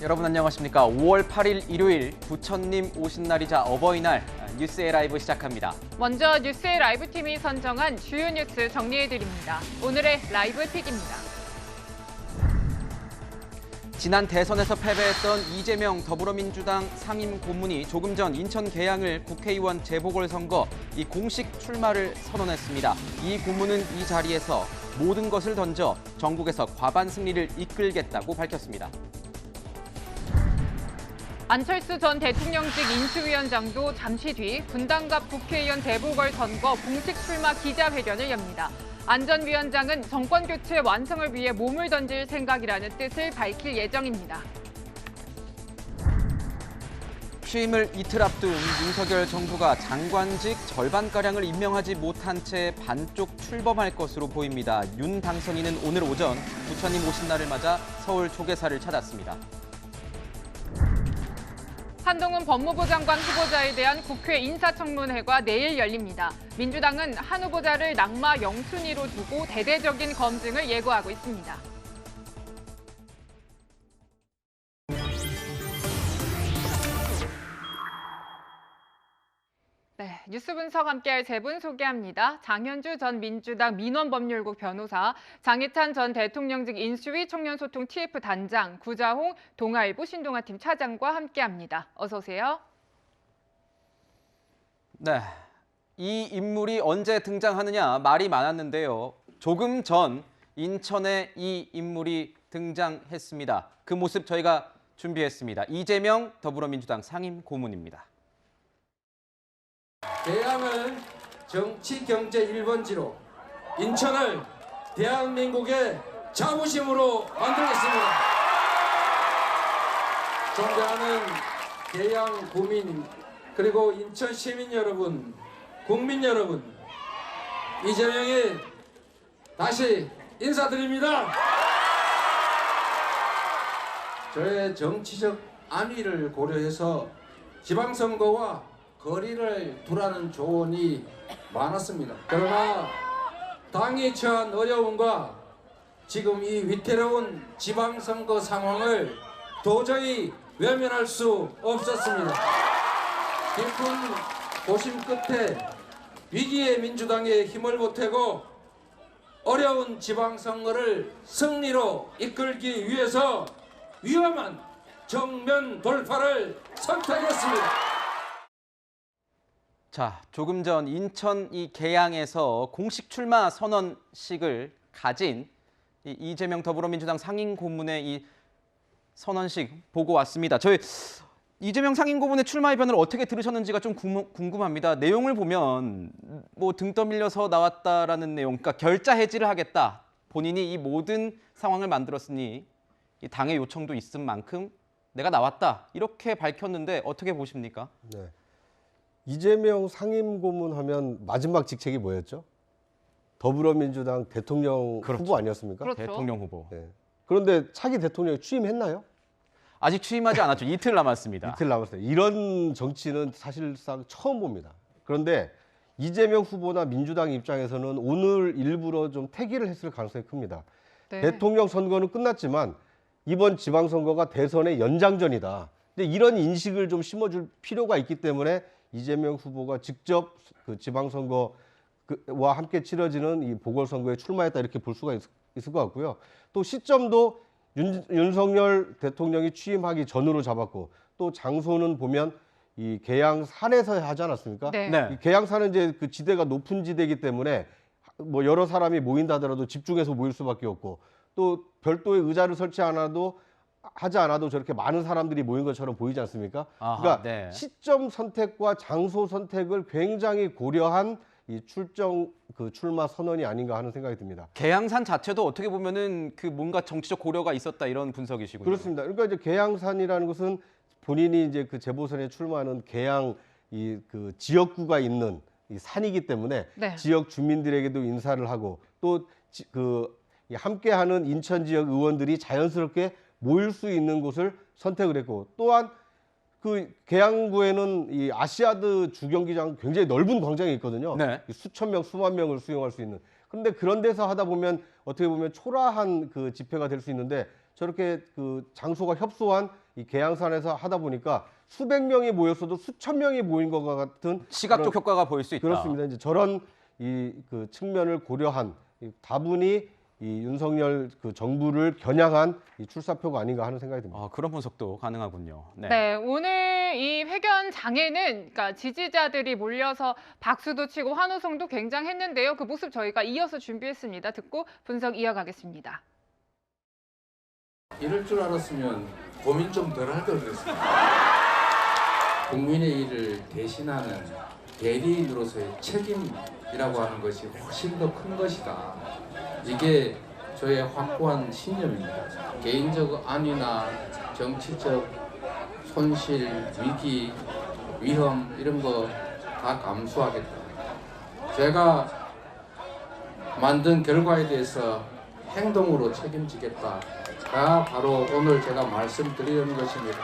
여러분 안녕하십니까. 5월 8일 일요일 부처님 오신 날이자 어버이날 뉴스의 라이브 시작합니다. 먼저 뉴스의 라이브 팀이 선정한 주요 뉴스 정리해드립니다. 오늘의 라이브 픽입니다. 지난 대선에서 패배했던 이재명 더불어민주당 상임 고문이 조금 전 인천 계양을 국회의원 재보궐선거 이 공식 출마를 선언했습니다. 이 고문은 이 자리에서 모든 것을 던져 전국에서 과반 승리를 이끌겠다고 밝혔습니다. 안철수 전 대통령직 인수위원장도 잠시 뒤 분당갑 국회의원 재보궐선거 공식 출마 기자회견을 엽니다. 안 전 위원장은 정권교체 완성을 위해 몸을 던질 생각이라는 뜻을 밝힐 예정입니다. 취임을 이틀 앞둔 윤석열 정부가 장관직 절반가량을 임명하지 못한 채 반쪽 출범할 것으로 보입니다. 윤 당선인은 오늘 오전 부처님 오신 날을 맞아 서울 초계사를 찾았습니다. 한동훈 법무부 장관 후보자에 대한 국회 인사청문회가 내일 열립니다. 민주당은 한 후보자를 낙마 영순위로 두고 대대적인 검증을 예고하고 있습니다. 네, 뉴스 분석 함께할 세 분 소개합니다. 장현주 전 민주당 민원법률국 변호사, 장해찬 전 대통령직 인수위 청년소통 TF 단장, 구자홍 동아일보 신동아팀 차장과 함께합니다. 어서 오세요. 네, 이 인물이 언제 등장하느냐 말이 많았는데요. 조금 전 인천에 이 인물이 등장했습니다. 그 모습 저희가 준비했습니다. 이재명 더불어민주당 상임 고문입니다. 계양을 정치 경제 1번지로 인천을 대한민국의 자부심으로 만들겠습니다. 존경하는 계양 구민 그리고 인천 시민 여러분, 국민 여러분, 이재명이 다시 인사드립니다. 저의 정치적 안위를 고려해서 지방선거와 거리를 두라는 조언이 많았습니다. 그러나 당이 처한 어려움과 지금 이 위태로운 지방선거 상황을 도저히 외면할 수 없었습니다. 깊은 고심 끝에 위기의 민주당에 힘을 보태고 어려운 지방선거를 승리로 이끌기 위해서 위험한 정면 돌파를 선택했습니다. 자, 조금 전 인천 이 계양에서 공식 출마 선언식을 가진 이재명 더불어민주당 상임 고문의 이 선언식 보고 왔습니다. 저희 이재명 상임 고문의 출마 의견을 어떻게 들으셨는지가 좀 궁금합니다. 내용을 보면 뭐 등 떠밀려서 나왔다라는 내용, 그러니까 결자 해지를 하겠다. 본인이 이 모든 상황을 만들었으니 이 당의 요청도 있은 만큼 내가 나왔다. 이렇게 밝혔는데 어떻게 보십니까? 네. 이재명 상임 고문하면 마지막 직책이 뭐였죠? 더불어민주당 대통령 그렇죠. 후보 아니었습니까? 그렇죠. 대통령 후보. 네. 그런데 차기 대통령이 취임했나요? 아직 취임하지 않았죠. 이틀 남았습니다. 이틀 남았어요. 이런 정치는 사실상 처음 봅니다. 그런데 이재명 후보나 민주당 입장에서는 오늘 일부러 좀 태기를 했을 가능성이 큽니다. 네. 대통령 선거는 끝났지만 이번 지방선거가 대선의 연장전이다. 근데 이런 인식을 좀 심어줄 필요가 있기 때문에 이재명 후보가 직접 그 지방선거와 함께 치러지는 이 보궐선거에 출마했다 이렇게 볼 수가 있을 것 같고요. 또 시점도 윤석열 대통령이 취임하기 전으로 잡았고 또 장소는 보면 이 계양산에서 하지 않았습니까? 네. 네. 이 계양산은 이제 그 지대가 높은 지대이기 때문에 뭐 여러 사람이 모인다 하더라도 집중해서 모일 수밖에 없고 또 별도의 의자를 하지 않아도 저렇게 많은 사람들이 모인 것처럼 보이지 않습니까? 아하, 그러니까 네. 시점 선택과 장소 선택을 굉장히 고려한 이 출마 선언이 아닌가 하는 생각이 듭니다. 계양산 자체도 어떻게 보면은 그 뭔가 정치적 고려가 있었다 이런 분석이시군요. 그렇습니다. 그러니까 이제 계양산이라는 것은 본인이 이제 그 재보선에 출마하는 계양 그 지역구가 있는 이 산이기 때문에 네. 지역 주민들에게도 인사를 하고 또 함께하는 인천 지역 의원들이 자연스럽게 모일 수 있는 곳을 선택을 했고 또한 그 계양구에는 이 아시아드 주경기장 굉장히 넓은 광장이 있거든요. 네. 수천 명, 수만 명을 수용할 수 있는. 그런데 그런 데서 하다 보면 어떻게 보면 초라한 그 집회가 될 수 있는데 저렇게 그 장소가 협소한 이 이 계양산에서 하다 보니까 수백 명이 모였어도 수천 명이 모인 것 같은 시각적 그런- 효과가 보일 수 있다. 그렇습니다. 이제 저런 그 측면을 고려한 다분히 이 윤석열 그 정부를 겨냥한 이 출사표가 아닌가 하는 생각이 듭니다. 그런 분석도 가능하군요. 네, 오늘 이 회견장에는 그러니까 지지자들이 몰려서 박수도 치고 환호성도 굉장했는데요. 그 모습 저희가 이어서 준비했습니다. 듣고 분석 이어가겠습니다. 이럴 줄 알았으면 고민 좀 덜 할 걸 그랬습니다. 국민의 일을 대신하는 대리인으로서의 책임이라고 하는 것이 훨씬 더 큰 것이다. 이게 저의 확고한 신념입니다. 개인적 안위나 정치적 손실, 위기, 위험 이런 거 다 감수하겠다. 제가 만든 결과에 대해서 행동으로 책임지겠다가 바로 오늘 제가 말씀드리는 것입니다.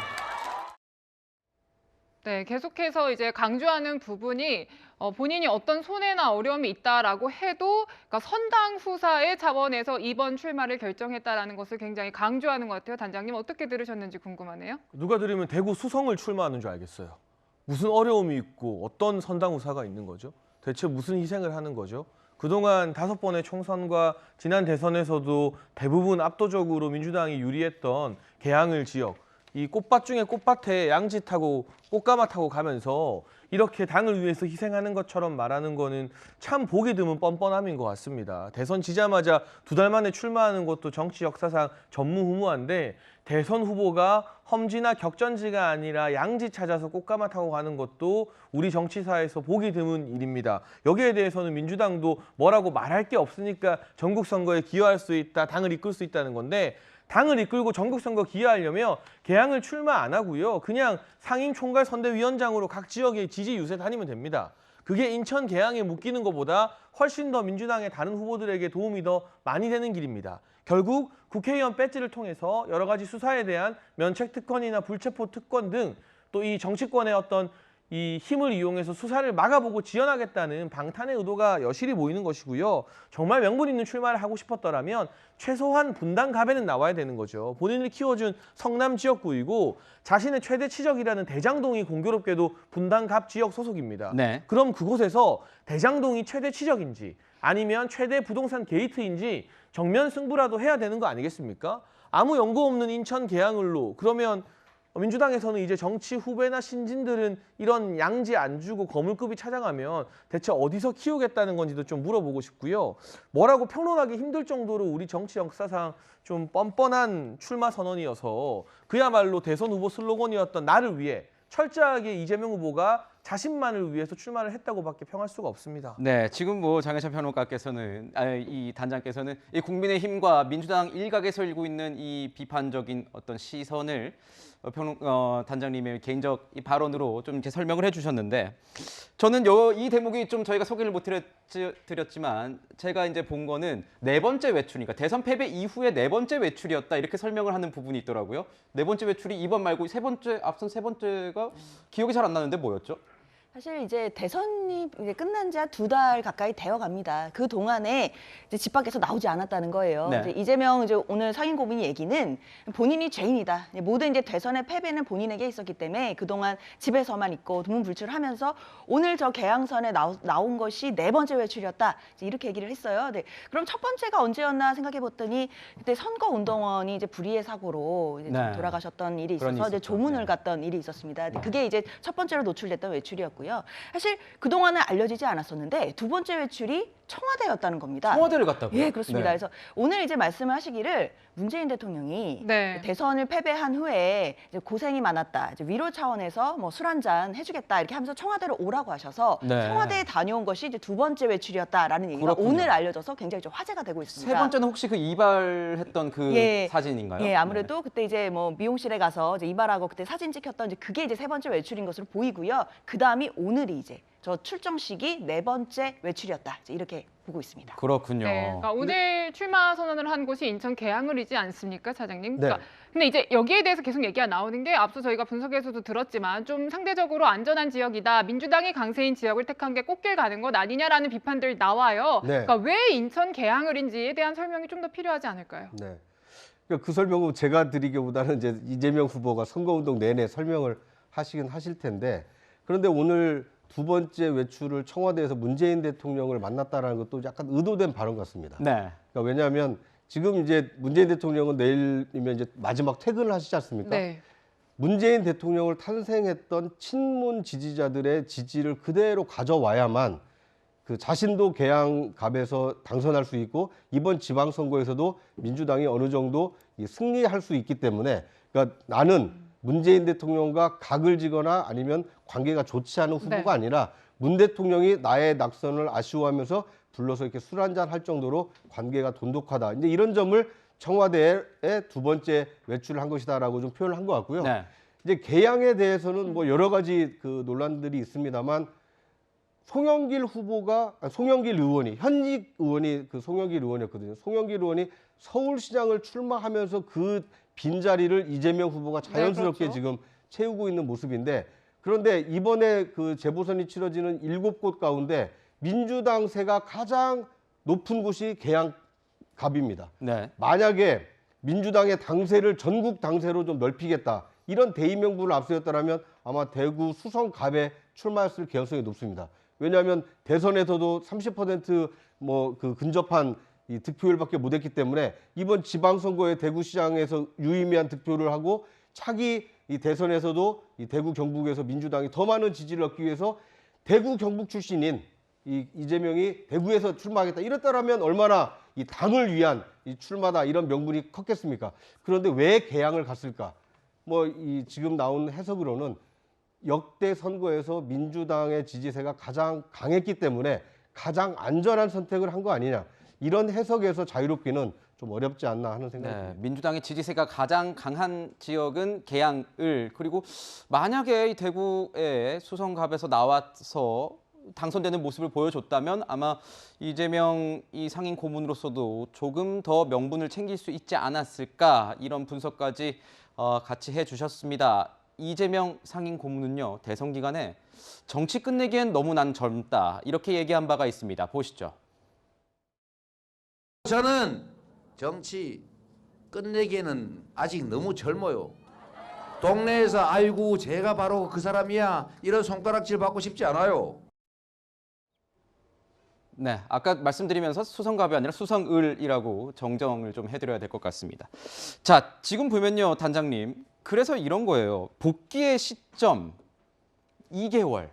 네, 계속해서 이제 강조하는 부분이 본인이 어떤 손해나 어려움이 있다라고 해도 그러니까 선당 후사의 차원에서 이번 출마를 결정했다라는 것을 굉장히 강조하는 것 같아요. 단장님 어떻게 들으셨는지 궁금하네요. 누가 들으면 대구 수성을 출마하는 줄 알겠어요. 무슨 어려움이 있고 어떤 선당우사가 있는 거죠? 대체 무슨 희생을 하는 거죠? 그동안 5번의 총선과 지난 대선에서도 대부분 압도적으로 민주당이 유리했던 계양을 지역, 이 꽃밭 중에 꽃밭에 양지 타고 꽃가마 타고 가면서 이렇게 당을 위해서 희생하는 것처럼 말하는 거는 참 보기 드문 뻔뻔함인 것 같습니다. 대선 지자마자 2달 만에 출마하는 것도 정치 역사상 전무후무한데 대선 후보가 험지나 격전지가 아니라 양지 찾아서 꽃가마 타고 가는 것도 우리 정치사에서 보기 드문 일입니다. 여기에 대해서는 민주당도 뭐라고 말할 게 없으니까 전국 선거에 기여할 수 있다, 당을 이끌 수 있다는 건데 당을 이끌고 전국선거 기여하려면 계양을 출마 안 하고요. 그냥 상임총괄선대위원장으로 각 지역의 지지 유세 다니면 됩니다. 그게 인천 계양에 묶이는 것보다 훨씬 더 민주당의 다른 후보들에게 도움이 더 많이 되는 길입니다. 결국 국회의원 배지를 통해서 여러 가지 수사에 대한 면책 특권이나 불체포 특권 등 또 이 정치권의 어떤 이 힘을 이용해서 수사를 막아보고 지원하겠다는 방탄의 의도가 여실히 보이는 것이고요. 정말 명분 있는 출마를 하고 싶었더라면 최소한 분당갑에는 나와야 되는 거죠. 본인을 키워준 성남 지역구이고 자신의 최대 치적이라는 대장동이 공교롭게도 분당갑 지역 소속입니다. 네. 그럼 그곳에서 대장동이 최대 치적인지 아니면 최대 부동산 게이트인지 정면 승부라도 해야 되는 거 아니겠습니까? 아무 연고 없는 인천 계양을로 그러면 민주당에서는 이제 정치 후배나 신진들은 이런 양지 안 주고 거물급이 찾아가면 대체 어디서 키우겠다는 건지도 좀 물어보고 싶고요. 뭐라고 평론하기 힘들 정도로 우리 정치 역사상 좀 뻔뻔한 출마 선언이어서 그야말로 대선 후보 슬로건이었던 나를 위해 철저하게 이재명 후보가 자신만을 위해서 출마를 했다고밖에 평할 수가 없습니다. 네, 지금 뭐 장혜찬 평론가께서는 이 단장께서는 이 국민의힘과 민주당 일각에서 일고 있는 이 비판적인 어떤 시선을 단장님의 개인적 이 발언으로 좀 이렇게 설명을 해주셨는데 저는 이 대목이 좀 저희가 소개를 못 드렸지만 제가 이제 본 거는 4번째 외출이니까 대선 패배 이후에 4번째 외출이었다 이렇게 설명을 하는 부분이 있더라고요. 4번째 외출이 이번 말고 앞선 3번째가 기억이 잘 안 나는데 뭐였죠? 사실 이제 대선이 이제 끝난 지 한 2달 가까이 되어 갑니다. 그 동안에 이제 집 밖에서 나오지 않았다는 거예요. 네. 이제 이재명 이제 오늘 상임고문이 얘기는 본인이 죄인이다. 모든 이제 대선의 패배는 본인에게 있었기 때문에 그동안 집에서만 있고 두문불출하면서 오늘 저 개항선에 나온 것이 4번째 외출이었다. 이제 이렇게 얘기를 했어요. 네. 그럼 첫 번째가 언제였나 생각해봤더니 그때 선거운동원이 이제 불의의 사고로 이제 네. 돌아가셨던 일이 그런 있어서 일이 이제 있었죠. 조문을 네. 갔던 일이 있었습니다. 그게 이제 첫 번째로 노출됐던 외출이었고요. 사실 그동안은 알려지지 않았었는데 2번째 외출이 청와대였다는 겁니다. 청와대를 갔다고요? 예, 그렇습니다. 네. 그래서 오늘 이제 말씀을 하시기를 문재인 대통령이 네. 대선을 패배한 후에 이제 고생이 많았다. 이제 위로 차원에서 뭐 술 한잔 해주겠다 이렇게 하면서 청와대로 오라고 하셔서 네. 청와대에 다녀온 것이 이제 2번째 외출이었다라는 얘기가 그렇군요. 오늘 알려져서 굉장히 좀 화제가 되고 있습니다. 3번째는 혹시 그 이발했던 그 예. 사진인가요? 예, 아무래도 그때 이제 뭐 미용실에 가서 이제 이발하고 그때 사진 찍혔던 이제 그게 이제 3번째 외출인 것으로 보이고요. 그 다음이 오늘이 이제 저 출정식이 4번째 외출이었다. 이제 이렇게 보고 있습니다. 그렇군요. 네, 그러니까 오늘 출마 선언을 한 곳이 인천 계양을이지 않습니까, 차장님? 네. 그러니까 근데 이제 여기에 대해서 계속 얘기가 나오는 게 앞서 저희가 분석에서도 들었지만 좀 상대적으로 안전한 지역이다. 민주당이 강세인 지역을 택한 게 꽃길 가는 것 아니냐라는 비판들 나와요. 네. 그러니까 왜 인천 계양을인지에 대한 설명이 좀 더 필요하지 않을까요? 네. 그러니까 그 설명은 제가 드리기보다는 이제 이재명 후보가 선거운동 내내 설명을 하실 텐데, 그런데 오늘 두 번째 외출을 청와대에서 문재인 대통령을 만났다라는 것도 약간 의도된 발언 같습니다. 네. 그러니까 왜냐하면 지금 이제 문재인 대통령은 내일이면 이제 마지막 퇴근을 하시지 않습니까? 네. 문재인 대통령을 탄생했던 친문 지지자들의 지지를 그대로 가져와야만 그 자신도 개항갑에서 당선할 수 있고 이번 지방선거에서도 민주당이 어느 정도 승리할 수 있기 때문에, 그러니까 나는 문재인 대통령과 각을 지거나 아니면 관계가 좋지 않은 후보가 네. 아니라 문 대통령이 나의 낙선을 아쉬워하면서 불러서 이렇게 술 한잔 할 정도로 관계가 돈독하다. 이제 이런 점을 청와대에 두 번째 외출을 한 것이다라고 좀 표현을 한 것 같고요. 네. 이제 개항에 대해서는 뭐 여러 가지 그 논란들이 있습니다만, 송영길 의원이, 현직 의원이 그 송영길 의원이었거든요. 송영길 의원이 서울시장을 출마하면서 그 빈자리를 이재명 후보가 자연스럽게 그렇죠. 지금 채우고 있는 모습인데, 그런데 이번에 그 재보선이 치러지는 7곳 가운데 민주당세가 가장 높은 곳이 개항갑입니다. 네. 만약에 민주당의 당세를 전국 당세로 좀 넓히겠다, 이런 대의명분을 앞세웠다면 아마 대구 수성갑에 출마했을 가능성이 높습니다. 왜냐하면 대선에서도 30% 뭐 그 근접한 이 득표율밖에 못했기 때문에 이번 지방선거에 대구시장에서 유의미한 득표를 하고 차기 이 대선에서도 이 대구 경북에서 민주당이 더 많은 지지를 얻기 위해서 대구 경북 출신인 이재명이 대구에서 출마하겠다, 이랬다라면 얼마나 이 당을 위한 이 출마다, 이런 명분이 컸겠습니까? 그런데 왜 개항을 갔을까? 뭐 이 지금 나온 해석으로는 역대 선거에서 민주당의 지지세가 가장 강했기 때문에 가장 안전한 선택을 한 거 아니냐, 이런 해석에서 자유롭기는 좀 어렵지 않나 하는 생각이 네, 듭니다. 민주당의 지지세가 가장 강한 지역은 개항을, 그리고 만약에 이 대구의 수성갑에서 나와서 당선되는 모습을 보여줬다면 아마 이재명 이 상임 고문으로서도 조금 더 명분을 챙길 수 있지 않았을까, 이런 분석까지 같이 해주셨습니다. 이재명 상임 고문은요, 대선 기간에 정치 끝내기엔 너무 난 젊다, 이렇게 얘기한 바가 있습니다. 보시죠. 저는 정치 끝내기에는 아직 너무 젊어요. 동네에서 아이고 제가 바로 그 사람이야, 이런 손가락질 받고 싶지 않아요. 네, 아까 말씀드리면서 수성갑이 아니라 수성을이라고 정정을 좀 해드려야 될 것 같습니다. 자, 지금 보면요, 단장님, 그래서 이런 거예요. 복귀의 시점 2개월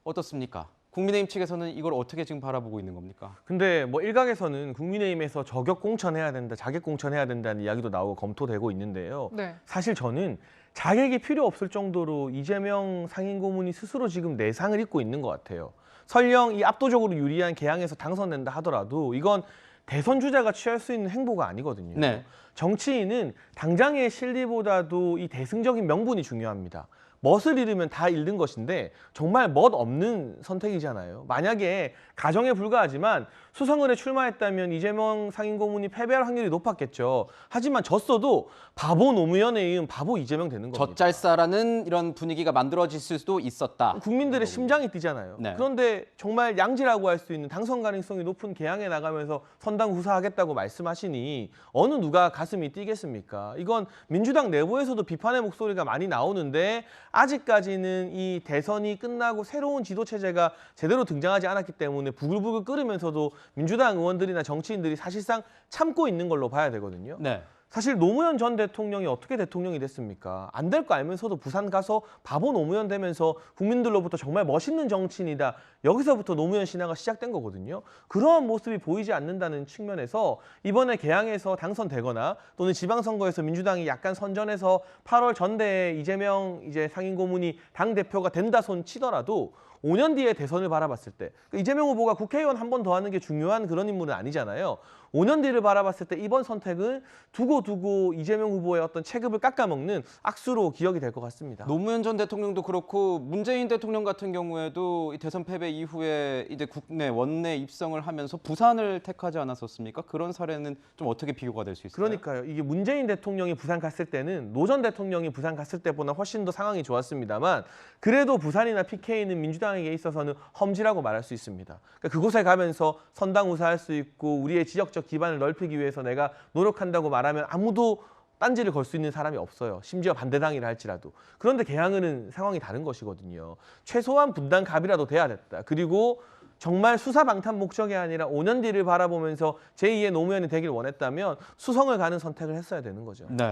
어떻습니까? 국민의힘 측에서는 이걸 어떻게 지금 바라보고 있는 겁니까? 근데 뭐 일각에서는 국민의힘에서 저격 공천해야 된다, 자객 공천해야 된다는 이야기도 나오고 검토되고 있는데요. 네. 사실 저는 자객이 필요 없을 정도로 이재명 상임고문이 스스로 지금 내상을 입고 있는 것 같아요. 설령 이 압도적으로 유리한 개항에서 당선된다 하더라도 이건 대선 주자가 취할 수 있는 행보가 아니거든요. 네. 정치인은 당장의 실리보다도 이 대승적인 명분이 중요합니다. 멋을 잃으면 다 잃는 것인데 정말 멋 없는 선택이잖아요. 만약에 가정에 불과하지만 수성을에 출마했다면 이재명 상임고문이 패배할 확률이 높았겠죠. 하지만 졌어도 바보 노무현에 이은 바보 이재명 되는 겁니다. 젖잘싸라는 이런 분위기가 만들어질 수도 있었다. 국민들의 심장이 뛰잖아요. 네. 그런데 정말 양지라고 할 수 있는 당선 가능성이 높은 개항에 나가면서 선당 후사하겠다고 말씀하시니 어느 누가 가슴이 뛰겠습니까? 이건 민주당 내부에서도 비판의 목소리가 많이 나오는데 아직까지는 이 대선이 끝나고 새로운 지도체제가 제대로 등장하지 않았기 때문에 부글부글 끓으면서도 민주당 의원들이나 정치인들이 사실상 참고 있는 걸로 봐야 되거든요. 네. 사실 노무현 전 대통령이 어떻게 대통령이 됐습니까? 안 될 거 알면서도 부산 가서 바보 노무현 되면서 국민들로부터 정말 멋있는 정치인이다. 여기서부터 노무현 신화가 시작된 거거든요. 그러한 모습이 보이지 않는다는 측면에서 이번에 개항에서 당선되거나 또는 지방선거에서 민주당이 약간 선전해서 8월 전대에 이재명 상임고문이 당대표가 된다 손 치더라도 5년 뒤에 대선을 바라봤을 때 이재명 후보가 국회의원 한 번 더 하는 게 중요한 그런 인물은 아니잖아요. 5년 뒤를 바라봤을 때 이번 선택은 두고 이재명 후보의 어떤 체급을 깎아먹는 악수로 기억이 될 것 같습니다. 노무현 전 대통령도 그렇고 문재인 대통령 같은 경우에도 이 대선 패배 이후에 이제 국내 원내 입성을 하면서 부산을 택하지 않았었습니까? 그런 사례는 좀 어떻게 비교가 될 수 있을까요? 그러니까요. 이게 문재인 대통령이 부산 갔을 때는 노 전 대통령이 부산 갔을 때보다 훨씬 더 상황이 좋았습니다만 그래도 부산이나 PK는 민주당에게 있어서는 험지라고 말할 수 있습니다. 그러니까 그곳에 가면서 선당 우사할 수 있고 우리의 지역 정치적 기반을 넓히기 위해서 내가 노력한다고 말하면 아무도 딴지를 걸 수 있는 사람이 없어요. 심지어 반대당이라 할지라도. 그런데 개항은 상황이 다른 것이거든요. 최소한 분단갑이라도 돼야 됐다. 그리고 정말 수사 방탄 목적이 아니라 5년 뒤를 바라보면서 제2의 노무현이 되길 원했다면 수성을 가는 선택을 했어야 되는 거죠. 네.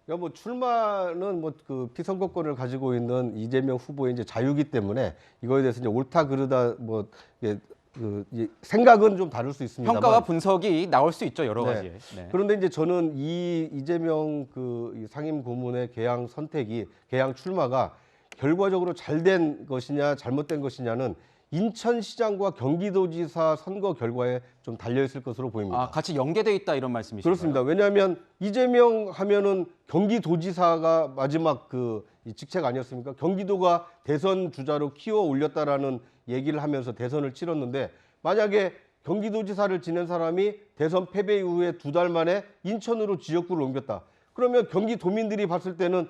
그러니까 뭐 출마는 뭐 그 피선거권을 가지고 있는 이재명 후보의 이제 자유기 때문에 이거에 대해서 이제 옳다 그르다 뭐 이게 생각은 좀 다를 수 있습니다만 평가와 분석이 나올 수 있죠, 여러 네. 가지. 네. 그런데 이제 저는 이 이재명 이 상임 고문의 개항 선택이 개항 출마가 결과적으로 잘된 것이냐 잘못된 것이냐는 인천시장과 경기도지사 선거 결과에 좀 달려 있을 것으로 보입니다. 아, 같이 연계돼 있다 이런 말씀이신가요? 그렇습니다. 왜냐하면 이재명 하면은 경기도지사가 마지막 이 직책 아니었습니까? 경기도가 대선 주자로 키워 올렸다라는 얘기를 하면서 대선을 치렀는데 만약에 경기도지사를 지낸 사람이 대선 패배 이후에 2달 만에 인천으로 지역구를 옮겼다. 그러면 경기도민들이 봤을 때는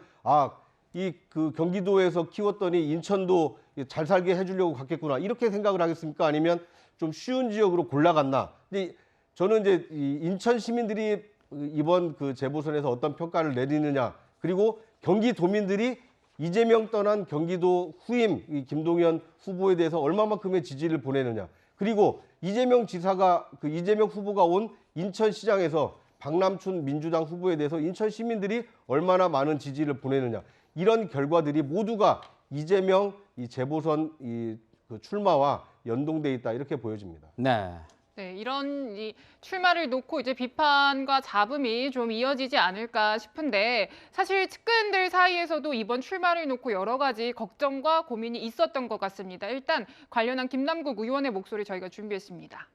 그 경기도에서 키웠더니 인천도 잘 살게 해주려고 갔겠구나 이렇게 생각을 하겠습니까? 아니면 좀 쉬운 지역으로 골라갔나? 근데 저는 이제 이 인천 시민들이 이번 그 재보선에서 어떤 평가를 내리느냐 그리고 경기도민들이 이재명 떠난 경기도 후임 이 김동연 후보에 대해서 얼마만큼의 지지를 보내느냐 그리고 이재명 후보가 온 인천시장에서 박남춘 민주당 후보에 대해서 인천 시민들이 얼마나 많은 지지를 보내느냐 이런 결과들이 모두가 이재명 이 재보선 그 출마와 연동돼 있다 이렇게 보여집니다. 네. 네, 이런 출마를 놓고 이제 비판과 잡음이 좀 이어지지 않을까 싶은데 사실 측근들 사이에서도 이번 출마를 놓고 여러 가지 걱정과 고민이 있었던 것 같습니다. 일단 관련한 김남국 의원의 목소리 저희가 준비했습니다.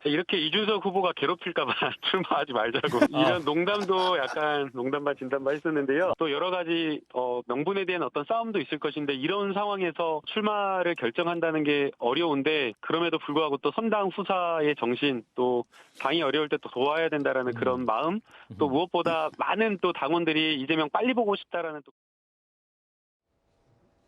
이렇게 이준석 후보가 괴롭힐까 봐 출마하지 말자고 이런 농담도 약간 농담 반 진담 반 했었는데요. 또 여러 가지 명분에 대한 어떤 싸움도 있을 것인데 이런 상황에서 출마를 결정한다는 게 어려운데 그럼에도 불구하고 또 선당 후사의 정신 또 당이 어려울 때 또 도와야 된다라는 그런 마음 또 무엇보다 많은 또 당원들이 이재명 빨리 보고 싶다라는 또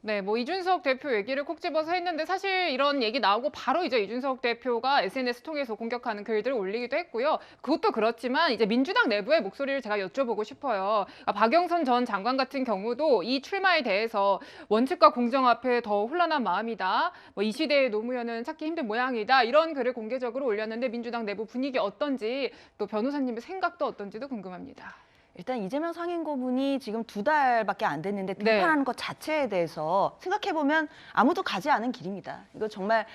네, 뭐 이준석 대표 얘기를 콕 집어서 했는데 사실 이런 얘기 나오고 바로 이제 이준석 대표가 SNS 통해서 공격하는 글들을 올리기도 했고요. 그것도 그렇지만 이제 민주당 내부의 목소리를 제가 여쭤보고 싶어요. 박영선 전 장관 같은 경우도 이 출마에 대해서 원칙과 공정 앞에 더 혼란한 마음이다. 뭐 이 시대의 노무현은 찾기 힘든 모양이다. 이런 글을 공개적으로 올렸는데 민주당 내부 분위기 어떤지 또 변호사님의 생각도 어떤지도 궁금합니다. 일단 이재명 상임고문이 지금 2달밖에 안 됐는데 네. 비판하는 것 자체에 대해서 생각해보면 아무도 가지 않은 길입니다. 이거 정말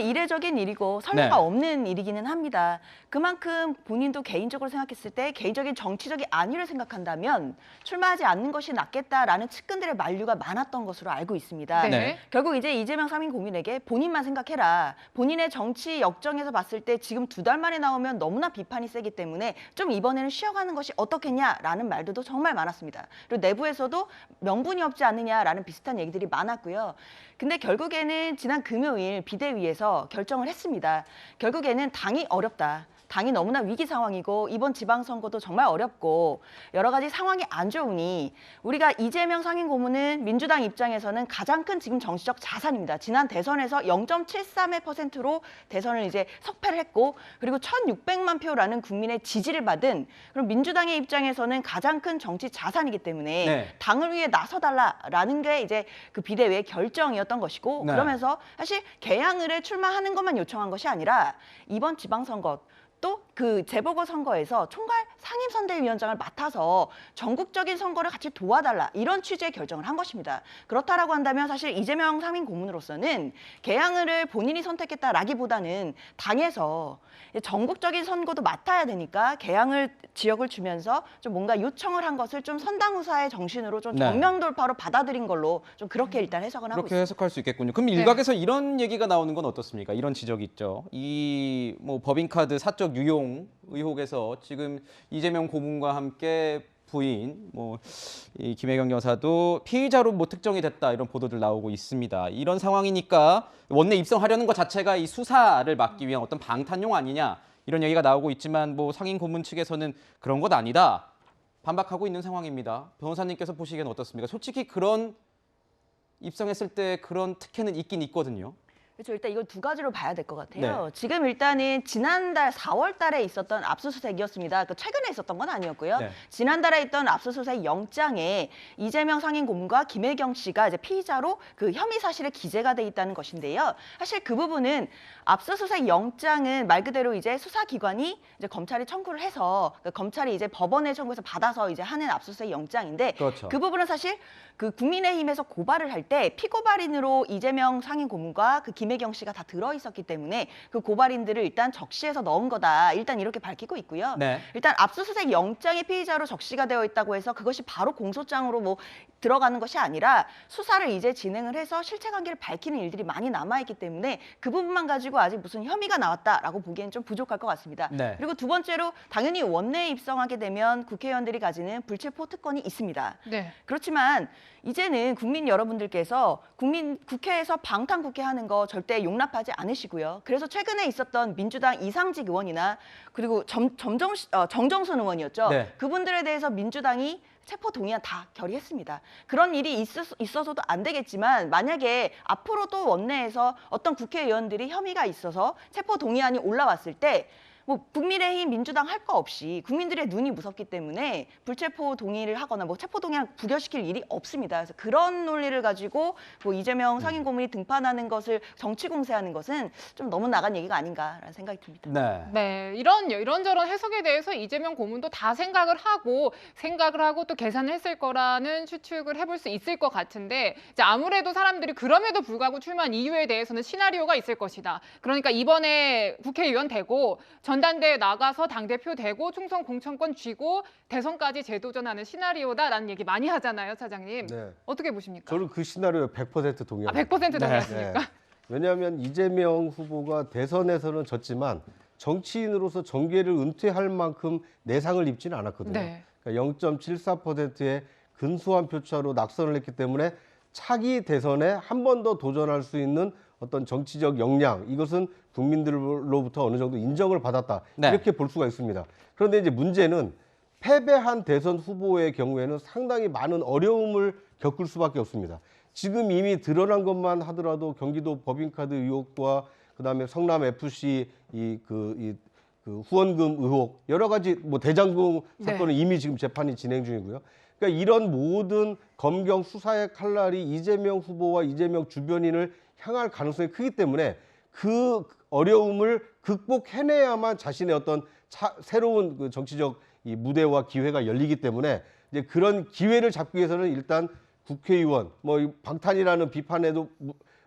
이례적인 일이고 설레가 네. 없는 일이기는 합니다. 그만큼 본인도 개인적으로 생각했을 때 개인적인 정치적인 안위를 생각한다면 출마하지 않는 것이 낫겠다라는 측근들의 만류가 많았던 것으로 알고 있습니다. 네. 결국 이제 이재명 상임고문에게 본인만 생각해라. 본인의 정치 역정에서 봤을 때 지금 2달 만에 나오면 너무나 비판이 세기 때문에 좀 이번에는 쉬어가는 것이 어떻겠냐라는 말들도 정말 많았습니다. 그리고 내부에서도 명분이 없지 않느냐라는 비슷한 얘기들이 많았고요. 근데 결국에는 지난 금요일 비대위에서 결정을 했습니다. 결국에는 당이 어렵다. 당이 너무나 위기 상황이고 이번 지방선거도 정말 어렵고 여러 가지 상황이 안 좋으니 우리가 이재명 상임고문은 민주당 입장에서는 가장 큰 지금 정치적 자산입니다. 지난 대선에서 0.73%로 대선을 이제 석패를 했고 그리고 1,600만 표라는 국민의 지지를 받은 그럼 민주당의 입장에서는 가장 큰 정치 자산이기 때문에 네. 당을 위해 나서달라라는 게 이제 그 비대위의 결정이었던 것이고 네. 그러면서 사실 개항을에 출마하는 것만 요청한 것이 아니라 이번 지방선거 또 그 재보궐선거에서 총괄 상임선대위원장을 맡아서 전국적인 선거를 같이 도와달라 이런 취지의 결정을 한 것입니다. 그렇다라고 한다면 사실 이재명 상임고문으로서는 개항을을 본인이 선택했다라기보다는 당에서 전국적인 선거도 맡아야 되니까 개항을 지역을 주면서 좀 뭔가 요청을 한 것을 좀 선당후사의 정신으로 좀 네. 정면돌파로 받아들인 걸로 좀 그렇게 일단 해석은 하고 그렇게 있습니다. 해석할 수 있겠군요. 그럼 일각에서 이런 얘기가 나오는 건 어떻습니까? 이런 지적이 있죠. 이 뭐 법인카드 사적 유용 의혹에서 지금 이재명 고문과 함께 부인 이 김혜경 여사도 피의자로 특정이 됐다 이런 보도들 나오고 있습니다. 이런 상황이니까 원내 입성하려는 것 자체가 이 수사를 막기 위한 어떤 방탄용 아니냐 이런 얘기가 나오고 있지만 상임 고문 측에서는 그런 것 아니다 반박하고 있는 상황입니다. 변호사님께서 보시기에는 어떻습니까? 솔직히 그런 입성했을 때 그런 특혜는 있긴 있거든요. 그렇죠. 일단 이걸 두 가지로 봐야 될 것 같아요. 네. 지금 일단은 지난달 4월 달에 있었던 압수수색이었습니다. 그 최근에 있었던 건 아니었고요. 네. 지난달에 있던 압수수색 영장에 이재명 상임고문과 김혜경 씨가 이제 피의자로 그 혐의 사실에 기재가 돼 있다는 것인데요. 사실 그 부분은 압수수색 영장은 말 그대로 이제 수사기관이 이제 검찰이 청구를 해서 그러니까 검찰이 이제 법원에 청구해서 받아서 이제 하는 압수수색 영장인데 그렇죠. 그 부분은 사실 그 국민의힘에서 고발을 할 때 피고발인으로 이재명 상임고문과 그 김혜경 씨가 다 들어 있었기 때문에 그 고발인들을 일단 적시해서 넣은 거다. 일단 이렇게 밝히고 있고요. 네. 일단 압수수색 영장의 피의자로 적시가 되어 있다고 해서 그것이 바로 공소장으로 뭐 들어가는 것이 아니라 수사를 이제 진행을 해서 실체 관계를 밝히는 일들이 많이 남아있기 때문에 그 부분만 가지고 아직 무슨 혐의가 나왔다라고 보기엔 좀 부족할 것 같습니다. 네. 그리고 두 번째로 당연히 원내에 입성하게 되면 국회의원들이 가지는 불체포 특권이 있습니다. 네. 그렇지만 이제는 국민 여러분들께서 국회에서 방탄국회 하는 거 절대 용납하지 않으시고요. 그래서 최근에 있었던 민주당 이상직 의원이나 그리고 정정순 의원이었죠. 네. 그분들에 대해서 민주당이 체포 동의안 다 결의했습니다. 그런 일이 있어서도 안 되겠지만 만약에 앞으로도 원내에서 어떤 국회의원들이 혐의가 있어서 체포 동의안이 올라왔을 때 뭐 국민의힘, 민주당 할 거 없이 국민들의 눈이 무섭기 때문에 불체포 동의를 하거나 뭐 체포 동의안 부결시킬 일이 없습니다. 그래서 그런 논리를 가지고 뭐 이재명 상임고문이 등판하는 것을 정치 공세하는 것은 좀 너무 나간 얘기가 아닌가라는 생각이 듭니다. 네. 네, 이런저런 해석에 대해서 이재명 고문도 다 생각을 하고 또 계산을 했을 거라는 추측을 해볼 수 있을 것 같은데 이제 아무래도 사람들이 그럼에도 불구하고 출마한 이유에 대해서는 시나리오가 있을 것이다. 그러니까 이번에 국회의원 되고 전당대회 나가서 당대표 되고 충성 공천권 쥐고 대선까지 재도전하는 시나리오다라는 얘기 많이 하잖아요, 차장님. 네. 어떻게 보십니까? 저는 그 시나리오에 100% 동의합니다. 100% 동의하십니까? 왜냐하면 이재명 후보가 대선에서는 졌지만 정치인으로서 정계를 은퇴할 만큼 내상을 입지는 않았거든요. 네. 그러니까 0.74%의 근소한 표차로 낙선을 했기 때문에 차기 대선에 한 번 더 도전할 수 있는 어떤 정치적 역량, 이것은 국민들로부터 어느 정도 인정을 받았다. 네. 이렇게 볼 수가 있습니다. 그런데 이제 문제는 패배한 대선 후보의 경우에는 상당히 많은 어려움을 겪을 수밖에 없습니다. 지금 이미 드러난 것만 하더라도 경기도 법인카드 의혹과 그다음에 성남 FC 그 후원금 의혹, 여러 가지 뭐 대장동 사건은 이미 지금 재판이 진행 중이고요. 그러니까 이런 모든 검경 수사의 칼날이 이재명 후보와 이재명 주변인을 향할 가능성이 크기 때문에 그 어려움을 극복해내야만 자신의 어떤 새로운 그 정치적 이 무대와 기회가 열리기 때문에 이제 그런 기회를 잡기 위해서는 일단 국회의원 뭐 방탄이라는 비판에도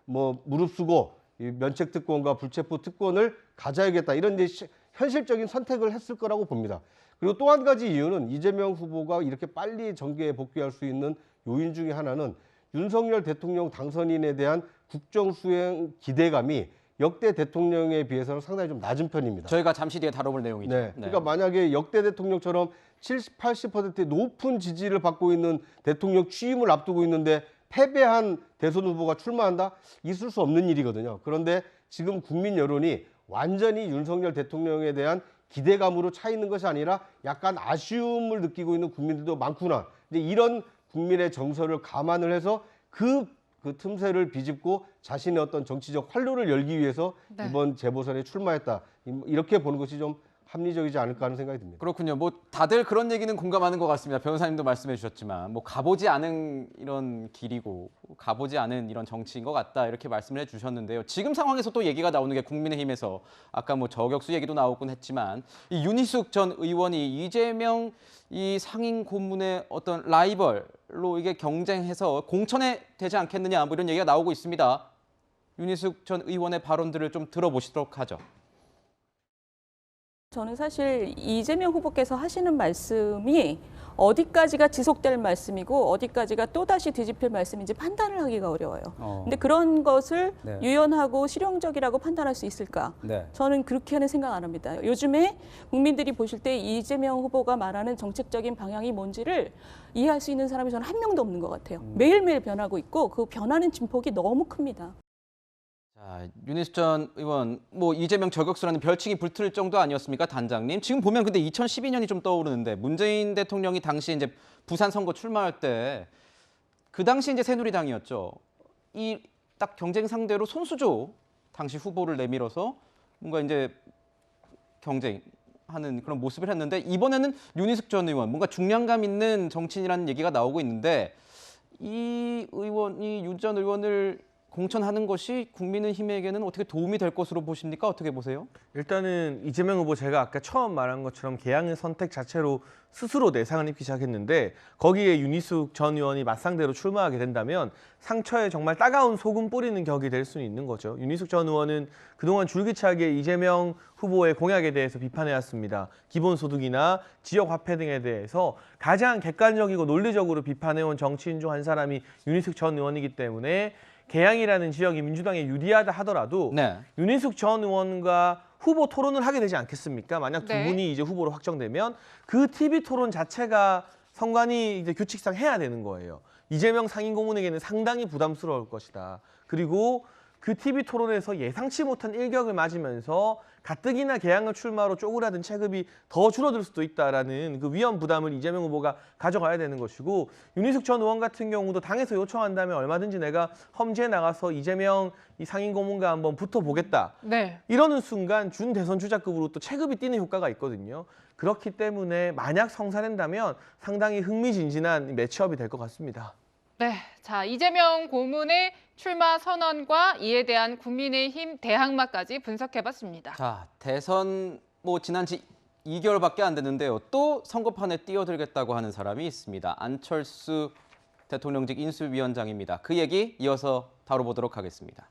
뭐 무릅쓰고 이 면책 특권과 불체포 특권을 가져야겠다, 이런 이제 현실적인 선택을 했을 거라고 봅니다. 그리고 또 한 가지 이유는 이재명 후보가 이렇게 빨리 정계에 복귀할 수 있는 요인 중에 하나는 윤석열 대통령 당선인에 대한 국정수행 기대감이 역대 대통령에 비해서는 상당히 좀 낮은 편입니다. 저희가 잠시 뒤에 다뤄볼 내용이죠. 네. 그러니까 만약에 역대 대통령처럼 70, 80%의 높은 지지를 받고 있는 대통령 취임을 앞두고 있는데 패배한 대선 후보가 출마한다? 있을 수 없는 일이거든요. 그런데 지금 국민 여론이 완전히 윤석열 대통령에 대한 기대감으로 차 있는 것이 아니라 약간 아쉬움을 느끼고 있는 국민들도 많구나. 이제 이런 국민의 정서를 감안을 해서 그 틈새를 비집고 자신의 어떤 정치적 활로를 열기 위해서 이번 재보선에 출마했다. 이렇게 보는 것이 좀 합리적이지 않을까 하는 생각이 듭니다. 그렇군요. 뭐 다들 그런 얘기는 공감하는 것 같습니다. 변호사님도 말씀해 주셨지만 뭐 가보지 않은 이런 길이고 가보지 않은 이런 정치인 것 같다, 이렇게 말씀을 해주셨는데요. 지금 상황에서 또 얘기가 나오는 게 국민의힘에서 아까 뭐 저격수 얘기도 나오곤 했지만 이 윤희숙 전 의원이 이재명 이 상임 고문의 어떤 라이벌로 이게 경쟁해서 공천에 되지 않겠느냐, 뭐 이런 얘기가 나오고 있습니다. 윤희숙 전 의원의 발언들을 좀 들어보시도록 하죠. 저는 사실 이재명 후보께서 하시는 말씀이 어디까지가 지속될 말씀이고 어디까지가 또다시 뒤집힐 말씀인지 판단을 하기가 어려워요. 근데 그런 것을 유연하고 실용적이라고 판단할 수 있을까? 저는 그렇게는 생각 안 합니다. 요즘에 국민들이 보실 때 이재명 후보가 말하는 정책적인 방향이 뭔지를 이해할 수 있는 사람이 저는 한 명도 없는 것 같아요. 매일매일 변하고 있고 그 변하는 진폭이 너무 큽니다. 자, 윤희숙 전 의원, 뭐 이재명 저격수라는 별칭이 불틀 정도 아니었습니까, 단장님? 지금 보면 근데 2012년이 좀 떠오르는데 문재인 대통령이 당시 이제 부산 선거 출마할 때 그 당시 이제 새누리당이었죠. 이 딱 경쟁 상대로 손수조 당시 후보를 내밀어서 뭔가 이제 경쟁하는 그런 모습을 했는데 이번에는 윤희숙 전 의원 뭔가 중량감 있는 정치인이라는 얘기가 나오고 있는데 이 의원이 윤 전 의원을 공천하는 것이 국민의힘에게는 어떻게 도움이 될 것으로 보십니까? 어떻게 보세요? 일단은 이재명 후보 제가 아까 처음 말한 것처럼 개항의 선택 자체로 스스로 내상을 입기 시작했는데 거기에 윤희숙 전 의원이 맞상대로 출마하게 된다면 상처에 정말 따가운 소금 뿌리는 격이 될 수는 있는 거죠. 윤희숙 전 의원은 그동안 줄기차게 이재명 후보의 공약에 대해서 비판해왔습니다. 기본소득이나 지역화폐 등에 대해서 가장 객관적이고 논리적으로 비판해온 정치인 중 한 사람이 윤희숙 전 의원이기 때문에 개항이라는 지역이 민주당에 유리하다 하더라도 네. 윤희숙 전 의원과 후보 토론을 하게 되지 않겠습니까? 만약 두 네. 분이 이제 후보로 확정되면 그 TV 토론 자체가 선관위 이제 규칙상 해야 되는 거예요. 이재명 상임고문에게는 상당히 부담스러울 것이다. 그리고 그 TV 토론에서 예상치 못한 일격을 맞으면서 가뜩이나 개항을 출마로 쪼그라든 체급이 더 줄어들 수도 있다라는 그 위험 부담을 이재명 후보가 가져가야 되는 것이고 윤희숙 전 의원 같은 경우도 당에서 요청한다면 얼마든지 내가 험지에 나가서 이재명 이 상임고문과 한번 붙어보겠다. 네. 이러는 순간 준 대선 주자급으로 또 체급이 뛰는 효과가 있거든요. 그렇기 때문에 만약 성사된다면 상당히 흥미진진한 매치업이 될 것 같습니다. 네, 자 이재명 고문의 출마 선언과 이에 대한 국민의힘 대항마까지 분석해봤습니다. 자, 대선 뭐 지난 지 2개월밖에 안 됐는데요. 또 선거판에 뛰어들겠다고 하는 사람이 있습니다. 안철수 대통령직 인수위원장입니다. 그 얘기 이어서 다뤄보도록 하겠습니다.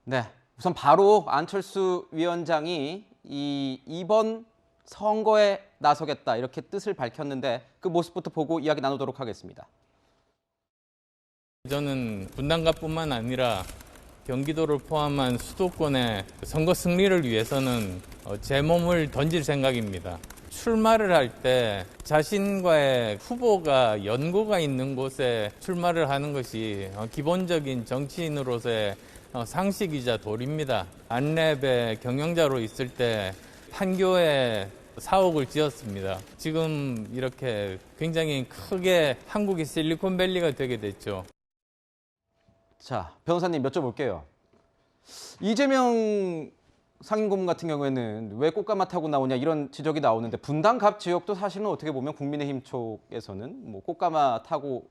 네, 우선 바로 안철수 위원장이 이번 선거에 나서겠다 이렇게 뜻을 밝혔는데 그 모습부터 보고 이야기 나누도록 하겠습니다. 저는 분당갑뿐만 아니라 경기도를 포함한 수도권의 선거 승리를 위해서는 제 몸을 던질 생각입니다. 출마를 할 때 자신과의 후보가 연고가 있는 곳에 출마를 하는 것이 기본적인 정치인으로서의 상식이자 도리입니다. 안랩의 경영자로 있을 때 판교에 사옥을 지었습니다. 지금 이렇게 굉장히 크게 한국이 실리콘밸리가 되게 됐죠. 자, 변호사님 여쭤볼게요. 이재명 상임고문 같은 경우에는 왜 꽃가마 타고 나오냐 이런 지적이 나오는데 분당갑 지역도 사실은 어떻게 보면 국민의힘 쪽에서는 뭐 꽃가마 타고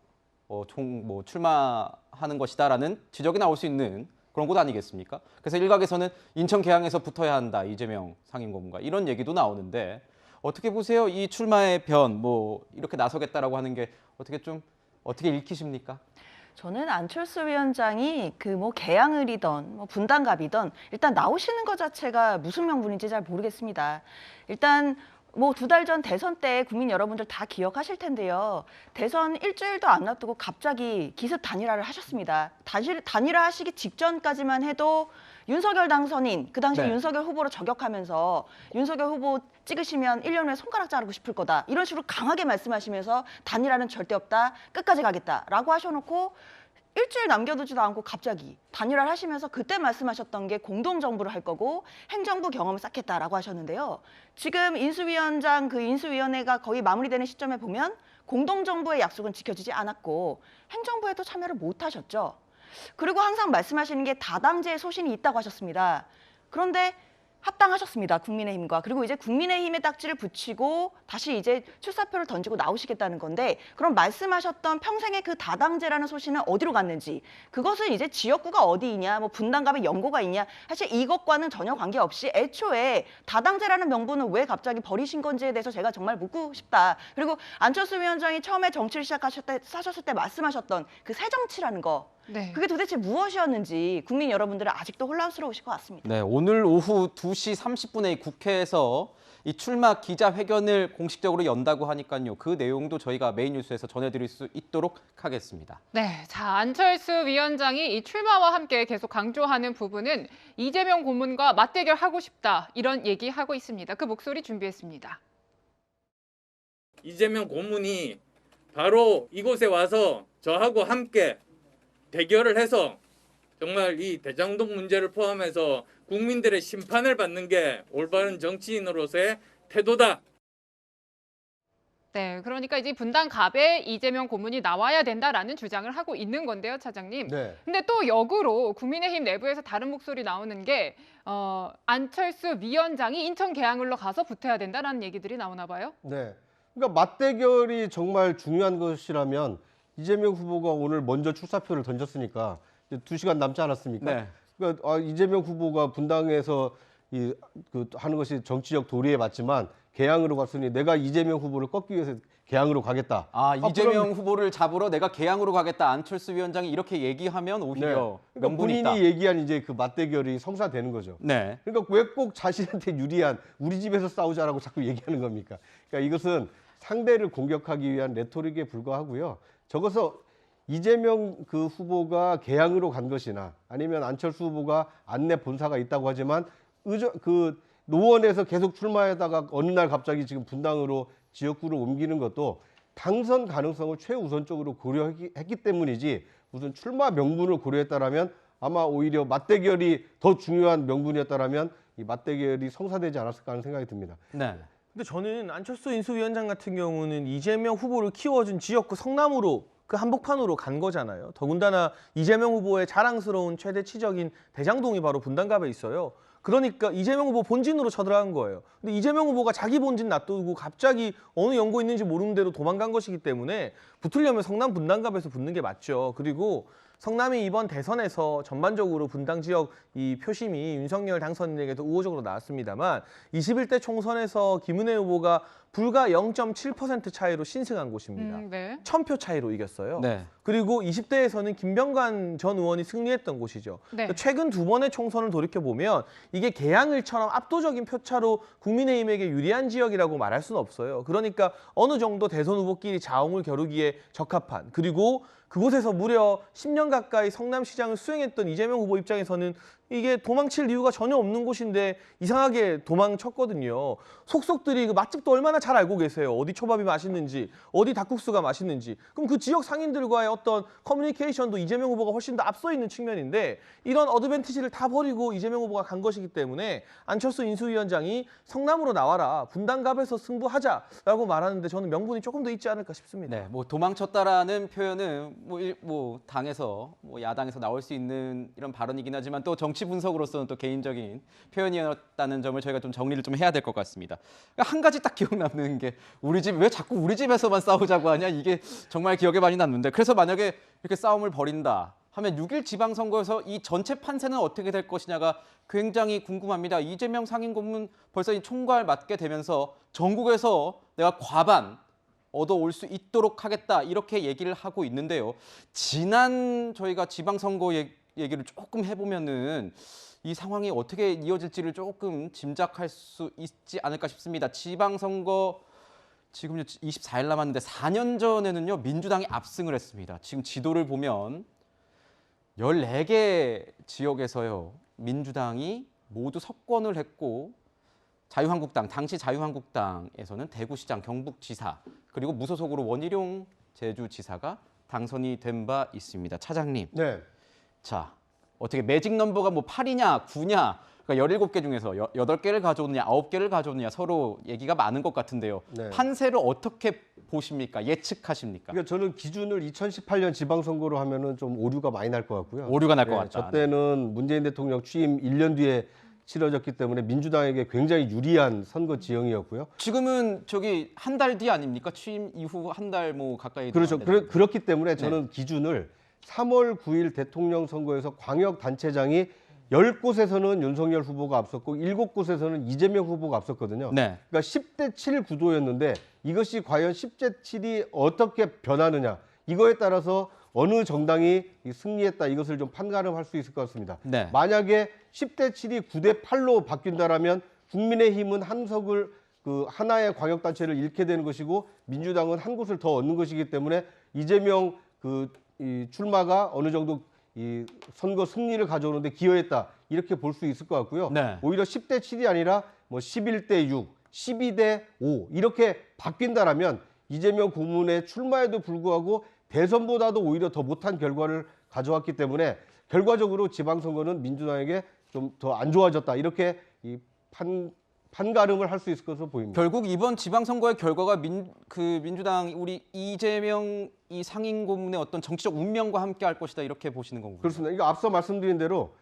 출마하는 것이다라는 지적이 나올 수 있는 그런 곳 아니겠습니까? 그래서 일각에서는 인천 계양에서 붙어야 한다 이재명 상임고문과 이런 얘기도 나오는데 어떻게 보세요? 이 출마의 변 이렇게 나서겠다라고 하는 게 어떻게 읽히십니까? 저는 안철수 위원장이 개항을이던 분당갑이던 일단 나오시는 것 자체가 무슨 명분인지 잘 모르겠습니다. 일단 2달 전 대선 때 국민 여러분들 다 기억하실 텐데요. 대선 일주일도 안 놔두고 갑자기 기습 단일화를 하셨습니다. 단일화 하시기 직전까지만 해도 윤석열 당선인, 그 당시 네. 윤석열 후보로 저격하면서 윤석열 후보 찍으시면 1년 후에 손가락 자르고 싶을 거다. 이런 식으로 강하게 말씀하시면서 단일화는 절대 없다. 끝까지 가겠다라고 하셔놓고 일주일 남겨두지도 않고 갑자기 단일화를 하시면서 그때 말씀하셨던 게 공동정부를 할 거고 행정부 경험을 쌓겠다라고 하셨는데요. 지금 인수위원장 인수위원회가 거의 마무리되는 시점에 보면 공동정부의 약속은 지켜지지 않았고 행정부에도 참여를 못 하셨죠. 그리고 항상 말씀하시는 게 다당제의 소신이 있다고 하셨습니다. 그런데 합당하셨습니다. 국민의힘과. 그리고 이제 국민의힘의 딱지를 붙이고 다시 이제 출사표를 던지고 나오시겠다는 건데 그럼 말씀하셨던 평생의 그 다당제라는 소신은 어디로 갔는지 그것은 이제 지역구가 어디이냐 분당갑에 연고가 있냐 사실 이것과는 전혀 관계없이 애초에 다당제라는 명분은 왜 갑자기 버리신 건지에 대해서 제가 정말 묻고 싶다. 그리고 안철수 위원장이 처음에 정치를 시작하셨을 때 말씀하셨던 그 새정치라는 거 네. 그게 도대체 무엇이었는지 국민 여러분들은 아직도 혼란스러우실 것 같습니다. 네, 오늘 오후 2시 30분에 국회에서 이 출마 기자회견을 공식적으로 연다고 하니까요. 그 내용도 저희가 메인 뉴스에서 전해드릴 수 있도록 하겠습니다. 네, 자 안철수 위원장이 이 출마와 함께 계속 강조하는 부분은 이재명 고문과 맞대결하고 싶다 이런 얘기하고 있습니다. 그 목소리 준비했습니다. 이재명 고문이 바로 이곳에 와서 저하고 함께 대결을 해서 정말 이 대장동 문제를 포함해서 국민들의 심판을 받는 게 올바른 정치인으로서의 태도다. 네, 그러니까 이제 분당갑에 이재명 고문이 나와야 된다라는 주장을 하고 있는 건데요, 차장님. 네. 근데 또 역으로 국민의힘 내부에서 다른 목소리 나오는 게 안철수 위원장이 인천 계양을로 가서 붙어야 된다라는 얘기들이 나오나 봐요. 네. 그러니까 맞대결이 정말 중요한 것이라면 이재명 후보가 오늘 먼저 출사표를 던졌으니까 이제 2시간 남지 않았습니까? 네. 그러니까 이재명 후보가 분당에서 하는 것이 정치적 도리에 맞지만 계양으로 갔으니 내가 이재명 후보를 꺾기 위해서 계양으로 가겠다. 이재명 후보를 잡으러 내가 계양으로 가겠다. 안철수 위원장이 이렇게 얘기하면 오히려 그러니까 명분이 있다. 본인이 얘기한 이제 그 맞대결이 성사되는 거죠. 네. 그러니까 왜 꼭 자신한테 유리한 우리 집에서 싸우자라고 자꾸 얘기하는 겁니까? 그러니까 이것은 상대를 공격하기 위한 레토릭에 불과하고요. 적어서 이재명 그 후보가 계양으로 간 것이나 아니면 안철수 후보가 안내 본사가 있다고 하지만 노원에서 계속 출마하다가 어느 날 갑자기 지금 분당으로 지역구를 옮기는 것도 당선 가능성을 최우선적으로 고려했기 때문이지 무슨 출마 명분을 고려했다라면 아마 오히려 맞대결이 더 중요한 명분이었다라면 이 맞대결이 성사되지 않았을까 하는 생각이 듭니다. 네. 근데 저는 안철수 인수위원장 같은 경우는 이재명 후보를 키워준 지역구 성남으로 그 한복판으로 간 거잖아요. 더군다나 이재명 후보의 자랑스러운 최대 치적인 대장동이 바로 분당갑에 있어요. 그러니까 이재명 후보 본진으로 쳐들어간 거예요. 근데 이재명 후보가 자기 본진 놔두고 갑자기 어느 연고 있는지 모르는 대로 도망간 것이기 때문에 붙으려면 성남 분당갑에서 붙는 게 맞죠. 그리고 성남이 이번 대선에서 전반적으로 분당 지역 이 표심이 윤석열 당선인에게도 우호적으로 나왔습니다만 21대 총선에서 김은혜 후보가 불과 0.7% 차이로 신승한 곳입니다. 네. 1000표 차이로 이겼어요. 네. 그리고 20대에서는 김병관 전 의원이 승리했던 곳이죠. 네. 그러니까 최근 2번의 총선을 돌이켜보면 이게 계양을처럼 압도적인 표차로 국민의힘에게 유리한 지역이라고 말할 수는 없어요. 그러니까 어느 정도 대선 후보끼리 자웅을 겨루기에 적합한, 그리고 그곳에서 무려 10년 가까이 성남시장을 수행했던 이재명 후보 입장에서는 이게 도망칠 이유가 전혀 없는 곳인데 이상하게 도망쳤거든요. 속속들이 그 맛집도 얼마나 잘 알고 계세요. 어디 초밥이 맛있는지, 어디 닭국수가 맛있는지. 그럼 그 지역 상인들과의 어떤 커뮤니케이션도 이재명 후보가 훨씬 더 앞서 있는 측면인데 이런 어드밴티지를 다 버리고 이재명 후보가 간 것이기 때문에 안철수 인수위원장이 성남으로 나와라, 분당갑에서 승부하자라고 말하는데 저는 명분이 조금 더 있지 않을까 싶습니다. 네, 뭐 도망쳤다라는 표현은 당에서 야당에서 나올 수 있는 이런 발언이긴 하지만 또 정치 분석으로서는 또 개인적인 표현이었다는 점을 저희가 좀 정리를 좀 해야 될 것 같습니다. 그러니까 한 가지 딱 기억 남는 게 왜 자꾸 우리 집에서만 싸우자고 하냐, 이게 정말 기억에 많이 남는데, 그래서 만약에 이렇게 싸움을 벌인다 하면 6일 지방선거에서 이 전체 판세는 어떻게 될 것이냐가 굉장히 궁금합니다. 이재명 상임고문 벌써 이 총괄 맡게 되면서 전국에서 내가 과반 얻어올 수 있도록 하겠다 이렇게 얘기를 하고 있는데요. 지난 저희가 지방선거 얘기를 조금 해보면은 이 상황이 어떻게 이어질지를 조금 짐작할 수 있지 않을까 싶습니다. 지방선거 지금 24일 남았는데 4년 전에는요 민주당이 압승을 했습니다. 지금 지도를 보면 14개 지역에서요 민주당이 모두 석권을 했고 당시 자유한국당에서는 대구시장, 경북지사, 그리고 무소속으로 원희룡 제주지사가 당선이 된 바 있습니다. 차장님. 네. 자, 어떻게 매직 넘버가 8이냐, 9냐, 그러니까 17개 중에서 8개를 가져오느냐, 9개를 가져오느냐 서로 얘기가 많은 것 같은데요. 네. 판세를 어떻게 보십니까? 예측하십니까? 그러니까 저는 기준을 2018년 지방선거로 하면은 좀 오류가 많이 날 것 같고요. 오류가 날 것 같다. 저 때는 문재인 대통령 취임 1년 뒤에 치러졌기 때문에 민주당에게 굉장히 유리한 선거 지형이었고요. 지금은 한 달 뒤 아닙니까? 취임 이후 한 달 가까이. 그렇죠. 그렇기 때문에 저는 기준을 3월 9일 대통령 선거에서 광역단체장이 10곳에서는 윤석열 후보가 앞섰고 7곳에서는 이재명 후보가 앞섰거든요. 네. 그러니까 10대 7 구도였는데 이것이 과연 10대 7이 어떻게 변하느냐, 이거에 따라서 어느 정당이 승리했다 이것을 좀 판가름할 수 있을 것 같습니다. 네. 만약에 10대 7이 9대 8로 바뀐다라면 국민의힘은 하나의 광역단체를 잃게 되는 것이고 민주당은 한 곳을 더 얻는 것이기 때문에 이재명 이 출마가 어느 정도 이 선거 승리를 가져오는데 기여했다 이렇게 볼 수 있을 것 같고요. 네. 오히려 10대 7이 아니라 11대 6, 12대 5 이렇게 바뀐다라면 이재명 고문의 출마에도 불구하고 대선보다도 오히려 더 못한 결과를 가져왔기 때문에 결과적으로 지방선거는 민주당에게 좀 더 안 좋아졌다 이렇게 판가름을 할 수 있을 것으로 보입니다. 결국 이번 지방선거의 결과가 민주당 우리 이재명 이 상임고문의 어떤 정치적 운명과 함께 할 것이다 이렇게 보시는 건가요? 그렇습니다. 이거 앞서 말씀드린 대로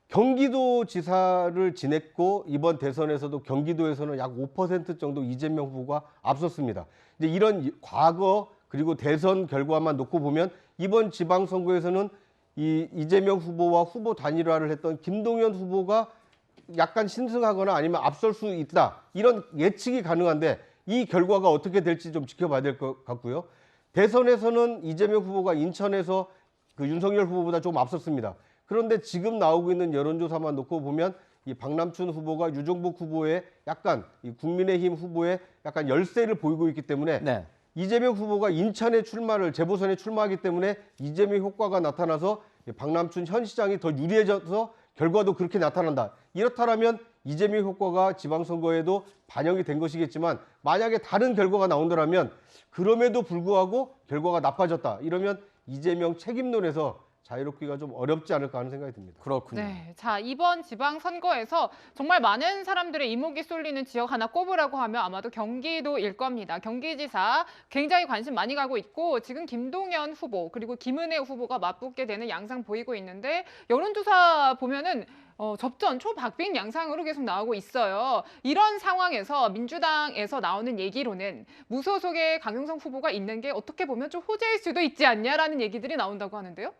경기도지사를 지냈고 이번 대선에서도 경기도에서는 약 5% 정도 이재명 후보가 앞섰습니다. 이제 이런 과거 그리고 대선 결과만 놓고 보면 이번 지방선거에서는 이재명 후보와 후보 단일화를 했던 김동연 후보가 약간 신승하거나 아니면 앞설 수 있다. 이런 예측이 가능한데 이 결과가 어떻게 될지 좀 지켜봐야 될 것 같고요. 대선에서는 이재명 후보가 인천에서 그 윤석열 후보보다 좀 앞섰습니다. 그런데 지금 나오고 있는 여론조사만 놓고 보면 이 박남춘 후보가 유정복 후보의 약간 이 국민의힘 후보의 약간 열세를 보이고 있기 때문에 네. 이재명 후보가 인천에 재보선에 출마하기 때문에 이재명 효과가 나타나서 박남춘 현 시장이 더 유리해져서 결과도 그렇게 나타난다. 이렇다면 이재명 효과가 지방선거에도 반영이 된 것이겠지만 만약에 다른 결과가 나온다면 그럼에도 불구하고 결과가 나빠졌다. 이러면 이재명 책임론에서 자유롭기가 좀 어렵지 않을까 하는 생각이 듭니다. 그렇군요. 네, 자 이번 지방선거에서 정말 많은 사람들의 이목이 쏠리는 지역 하나 꼽으라고 하면 아마도 경기도일 겁니다. 경기지사 굉장히 관심 많이 가고 있고 지금 김동연 후보 그리고 김은혜 후보가 맞붙게 되는 양상 보이고 있는데 여론조사 보면은 접전 초박빙 양상으로 계속 나오고 있어요. 이런 상황에서 민주당에서 나오는 얘기로는 무소속의 강용석 후보가 있는 게 어떻게 보면 좀 호재일 수도 있지 않냐라는 얘기들이 나온다고 하는데요.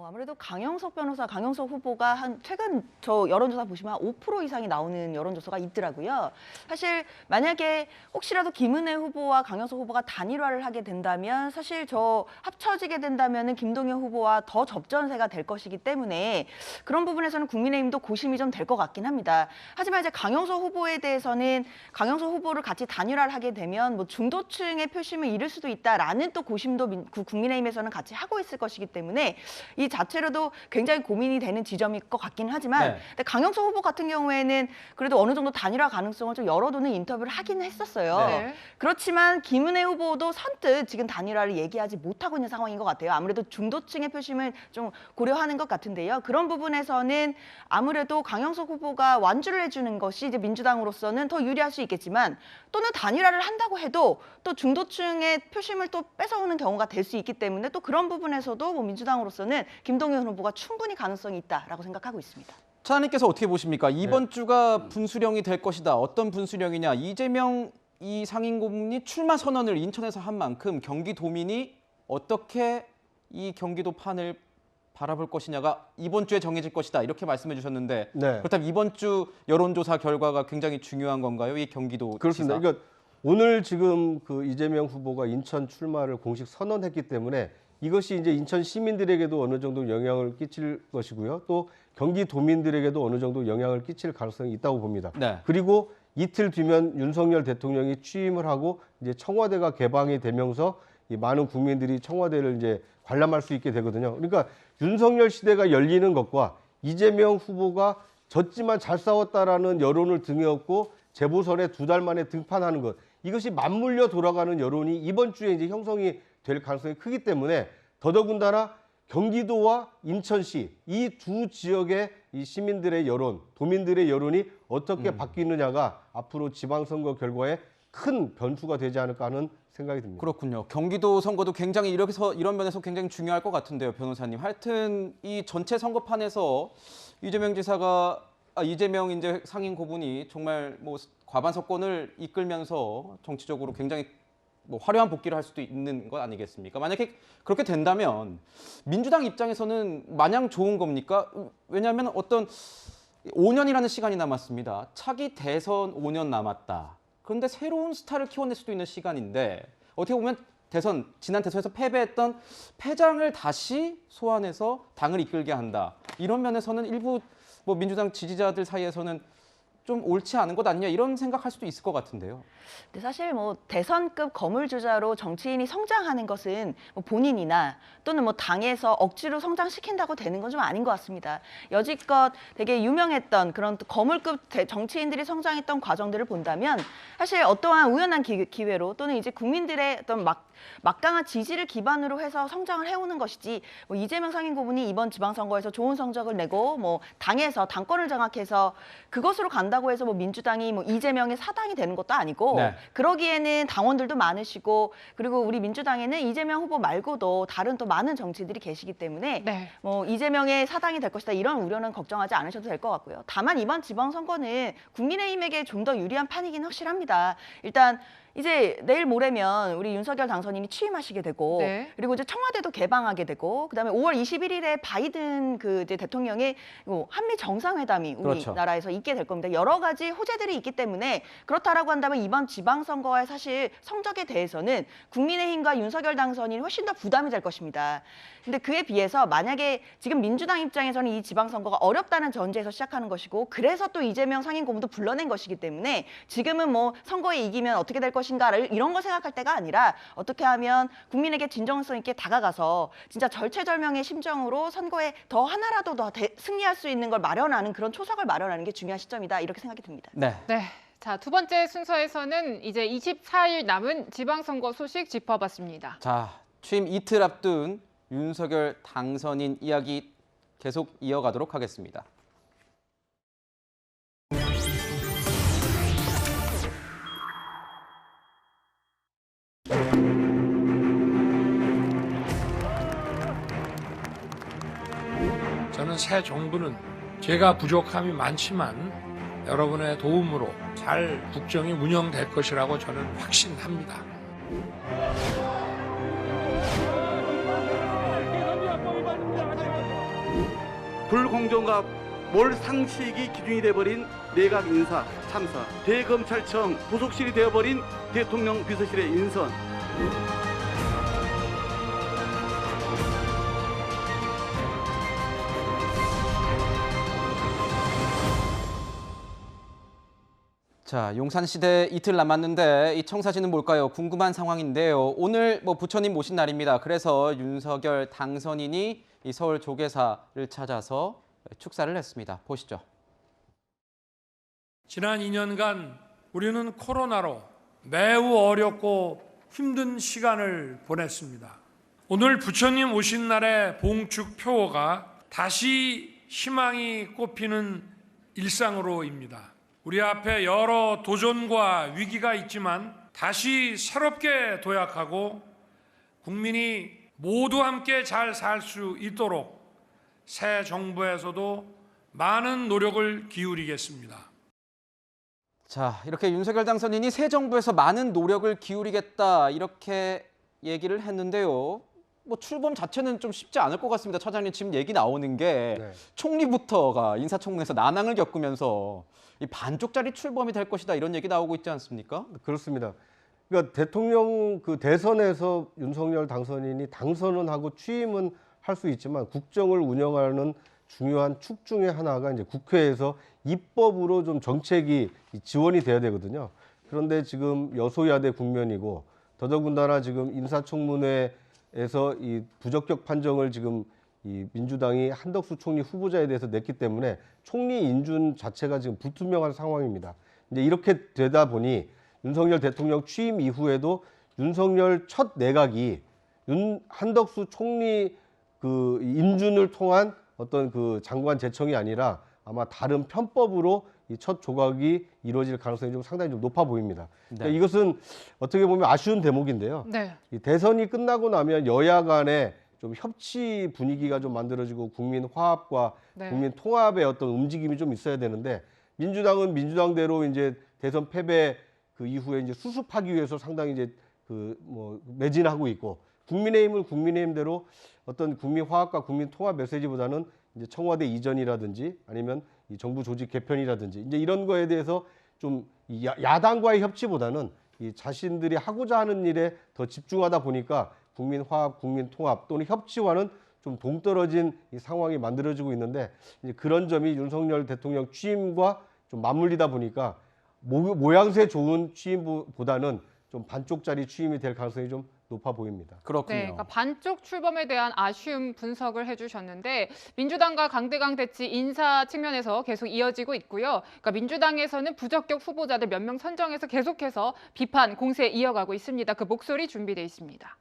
아무래도 강영석 후보가 최근 저 여론조사 보시면 5% 이상이 나오는 여론조사가 있더라고요. 사실 만약에 혹시라도 김은혜 후보와 강영석 후보가 단일화를 하게 된다면 사실 저 합쳐지게 된다면은 김동연 후보와 더 접전세가 될 것이기 때문에 그런 부분에서는 국민의힘도 고심이 좀 될 것 같긴 합니다. 하지만 이제 강영석 후보에 대해서는 강영석 후보를 같이 단일화를 하게 되면 뭐 중도층의 표심을 잃을 수도 있다라는 또 고심도 국민의힘에서는 같이 하고 있을 것이기 때문에 이 자체로도 굉장히 고민이 되는 지점일 것 같긴 하지만 근데 강영석 후보 같은 경우에는 그래도 어느 정도 단일화 가능성을 좀 열어두는 인터뷰를 하긴 했었어요. 네. 그렇지만 김은혜 후보도 선뜻 지금 단일화를 얘기하지 못하고 있는 상황인 것 같아요. 아무래도 중도층의 표심을 좀 고려하는 것 같은데요. 그런 부분에서는 아무래도 강영석 후보가 완주를 해주는 것이 이제 민주당으로서는 더 유리할 수 있겠지만 또는 단일화를 한다고 해도 또 중도층의 표심을 또 뺏어오는 경우가 될 수 있기 때문에 또 그런 부분에서도 뭐 민주당으로서는 김동연 후보가 충분히 가능성이 있다라고 생각하고 있습니다. 차장님께서 어떻게 보십니까? 이번 주가 분수령이 될 것이다. 어떤 분수령이냐? 이재명 이 상임고문이 출마 선언을 인천에서 한 만큼 경기도민이 어떻게 이 경기도 판을 바라볼 것이냐가 이번 주에 정해질 것이다. 이렇게 말씀해 주셨는데 그렇다면 이번 주 여론조사 결과가 굉장히 중요한 건가요? 이 경기도 그렇습니다. 그러니까 오늘 지금 그 이재명 후보가 인천 출마를 공식 선언했기 때문에 이것이 이제 인천 시민들에게도 어느 정도 영향을 끼칠 것이고요. 또 경기도민들에게도 어느 정도 영향을 끼칠 가능성이 있다고 봅니다. 그리고 이틀 뒤면 윤석열 대통령이 취임을 하고 이제 청와대가 개방이 되면서 이 많은 국민들이 청와대를 이제 관람할 수 있게 되거든요. 그러니까 윤석열 시대가 열리는 것과 이재명 후보가 졌지만 잘 싸웠다라는 여론을 등에 업고 재보선에 2달 만에 등판하는 것, 이것이 맞물려 돌아가는 여론이 이번 주에 이제 형성이 될 가능성이 크기 때문에 더더군다나 경기도와 인천시 이 두 지역의 이 시민들의 여론, 도민들의 여론이 어떻게 바뀌느냐가 앞으로 지방선거 결과에 큰 변수가 되지 않을까 하는 생각이 듭니다. 그렇군요. 경기도 선거도 굉장히 이런 면에서 굉장히 중요할 것 같은데요, 변호사님. 하여튼 이 전체 선거판에서 이재명 이제 상임고문이 정말 뭐 과반석권을 이끌면서 정치적으로 굉장히 뭐 화려한 복귀를 할 수도 있는 것 아니겠습니까? 만약에 그렇게 된다면 민주당 입장에서는 마냥 좋은 겁니까? 왜냐하면 어떤 5년이라는 시간이 남았습니다. 차기 대선 5년 남았다. 그런데 새로운 스타를 키워낼 수도 있는 시간인데 어떻게 보면 지난 대선에서 패배했던 패장을 다시 소환해서 당을 이끌게 한다. 이런 면에서는 일부 뭐 민주당 지지자들 사이에서는 좀 옳지 않은 것 아니냐 이런 생각할 수도 있을 것 같은데요. 근데 사실 뭐 대선급 거물주자로 정치인이 성장하는 것은 뭐 본인이나 또는 뭐 당에서 억지로 성장시킨다고 되는 건 좀 아닌 것 같습니다. 여지껏 되게 유명했던 그런 거물급 정치인들이 성장했던 과정들을 본다면 사실 어떠한 우연한 기회로 또는 이제 국민들의 어떤 막강한 지지를 기반으로 해서 성장을 해오는 것이지 뭐 이재명 상임고문이 이번 지방선거에서 좋은 성적을 내고 뭐 당에서 당권을 장악해서 그것으로 간다 난다고 해서 뭐 민주당이 뭐 이재명의 사당이 되는 것도 아니고 네. 그러기에는 당원들도 많으시고 그리고 우리 민주당에는 이재명 후보 말고도 다른 또 많은 정치들이 계시기 때문에 네. 뭐 이재명의 사당이 될 것이다 이런 우려는 걱정하지 않으셔도 될 것 같고요. 다만 이번 지방선거는 국민의힘에게 좀 더 유리한 판이긴 확실합니다. 일단 이제 내일 모레면 우리 윤석열 당선인이 취임하시게 되고 네. 그리고 이제 청와대도 개방하게 되고 그다음에 5월 21일에 바이든 그 이제 대통령의 한미 정상회담이 우리나라에서 있게 될 겁니다. 여러 가지 호재들이 있기 때문에 그렇다라고 한다면 이번 지방선거의 사실 성적에 대해서는 국민의힘과 윤석열 당선인이 훨씬 더 부담이 될 것입니다. 근데 그에 비해서 만약에 지금 민주당 입장에서는 이 지방선거가 어렵다는 전제에서 시작하는 것이고 그래서 또 이재명 상임고문도 불러낸 것이기 때문에 지금은 뭐 선거에 이기면 어떻게 될 것인가를 이런 거 생각할 때가 아니라 어떻게 하면 국민에게 진정성 있게 다가가서 진짜 절체절명의 심정으로 선거에 더 하나라도 더 승리할 수 있는 걸 마련하는 그런 초석을 마련하는 게 중요한 시점이다 이렇게 생각이 듭니다. 네. 네. 자, 두 번째 순서에서는 이제 24일 남은 지방선거 소식 짚어봤습니다. 자, 취임 이틀 앞둔 윤석열 당선인 이야기 계속 이어가도록 하겠습니다. 저는 새 정부는 제가 부족함이 많지만 여러분의 도움으로 잘 국정이 운영될 것이라고 저는 확신합니다. 불공정과 몰상식이 기준이 돼버린 내각 인사 참사, 대검찰청 부속실이 되어버린 대통령 비서실의 인선, 자, 용산시대 이틀 남았는데 이 청사진은 뭘까요? 궁금한 상황인데요. 오늘 뭐 부처님 모신 날입니다. 그래서 윤석열 당선인이 이 서울 조계사를 찾아서 축사를 했습니다. 보시죠. 지난 2년간 우리는 코로나로 매우 어렵고 힘든 시간을 보냈습니다. 오늘 부처님 오신 날의 봉축 표어가 다시 희망이 꽃피는 일상으로입니다. 우리 앞에 여러 도전과 위기가 있지만 다시 새롭게 도약하고 국민이 모두 함께 잘 살 수 있도록 새 정부에서도 많은 노력을 기울이겠습니다. 자, 이렇게 윤석열 당선인이 새 정부에서 많은 노력을 기울이겠다 이렇게 얘기를 했는데요. 뭐 출범 자체는 좀 쉽지 않을 것 같습니다. 차장님 지금 얘기 나오는 게 네. 총리부터가 인사청문회에서 난항을 겪으면서 이 반쪽짜리 출범이 될 것이다 이런 얘기 나오고 있지 않습니까? 그렇습니다. 그러니까 대통령 그 대선에서 윤석열 당선인이 당선은 하고 취임은 할 수 있지만 국정을 운영하는 중요한 축 중에 하나가 이제 국회에서 입법으로 좀 정책이 지원이 돼야 되거든요. 그런데 지금 여소야대 국면이고 더더군다나 지금 인사청문회에서 이 부적격 판정을 지금 이 민주당이 한덕수 총리 후보자에 대해서 냈기 때문에 총리 인준 자체가 지금 불투명한 상황입니다. 이제 이렇게 되다 보니 윤석열 대통령 취임 이후에도 윤석열 첫 내각이 한덕수 총리 그 인준을 통한 어떤 그 장관 제청이 아니라 아마 다른 편법으로 이 첫 조각이 이루어질 가능성이 좀 상당히 좀 높아 보입니다. 네. 그러니까 이것은 어떻게 보면 아쉬운 대목인데요. 네. 이 대선이 끝나고 나면 여야 간에 좀 협치 분위기가 좀 만들어지고 국민 화합과 네. 국민 통합의 어떤 움직임이 좀 있어야 되는데 민주당은 민주당대로 이제 대선 패배 그 이후에 이제 수습하기 위해서 상당히 이제 그 뭐 매진하고 있고 국민의힘은 국민의힘대로 어떤 국민 화합과 국민 통합 메시지보다는 이제 청와대 이전이라든지 아니면 이 정부 조직 개편이라든지 이제 이런 거에 대해서 좀 야당과의 협치보다는 이 자신들이 하고자 하는 일에 더 집중하다 보니까 국민 화합, 국민 통합 또는 협치와는 좀 동떨어진 이 상황이 만들어지고 있는데 이제 그런 점이 윤석열 대통령 취임과 좀 맞물리다 보니까 모양새 좋은 취임보다는 좀 반쪽짜리 취임이 될 가능성이 좀 높아 보입니다. 그렇군요. 네, 그러니까 반쪽 출범에 대한 아쉬움 분석을 해주셨는데 민주당과 강대강 대치 인사 측면에서 계속 이어지고 있고요. 그러니까 민주당에서는 부적격 후보자들 몇 명 선정해서 계속해서 비판, 공세 이어가고 있습니다. 그 목소리 준비돼 있습니다.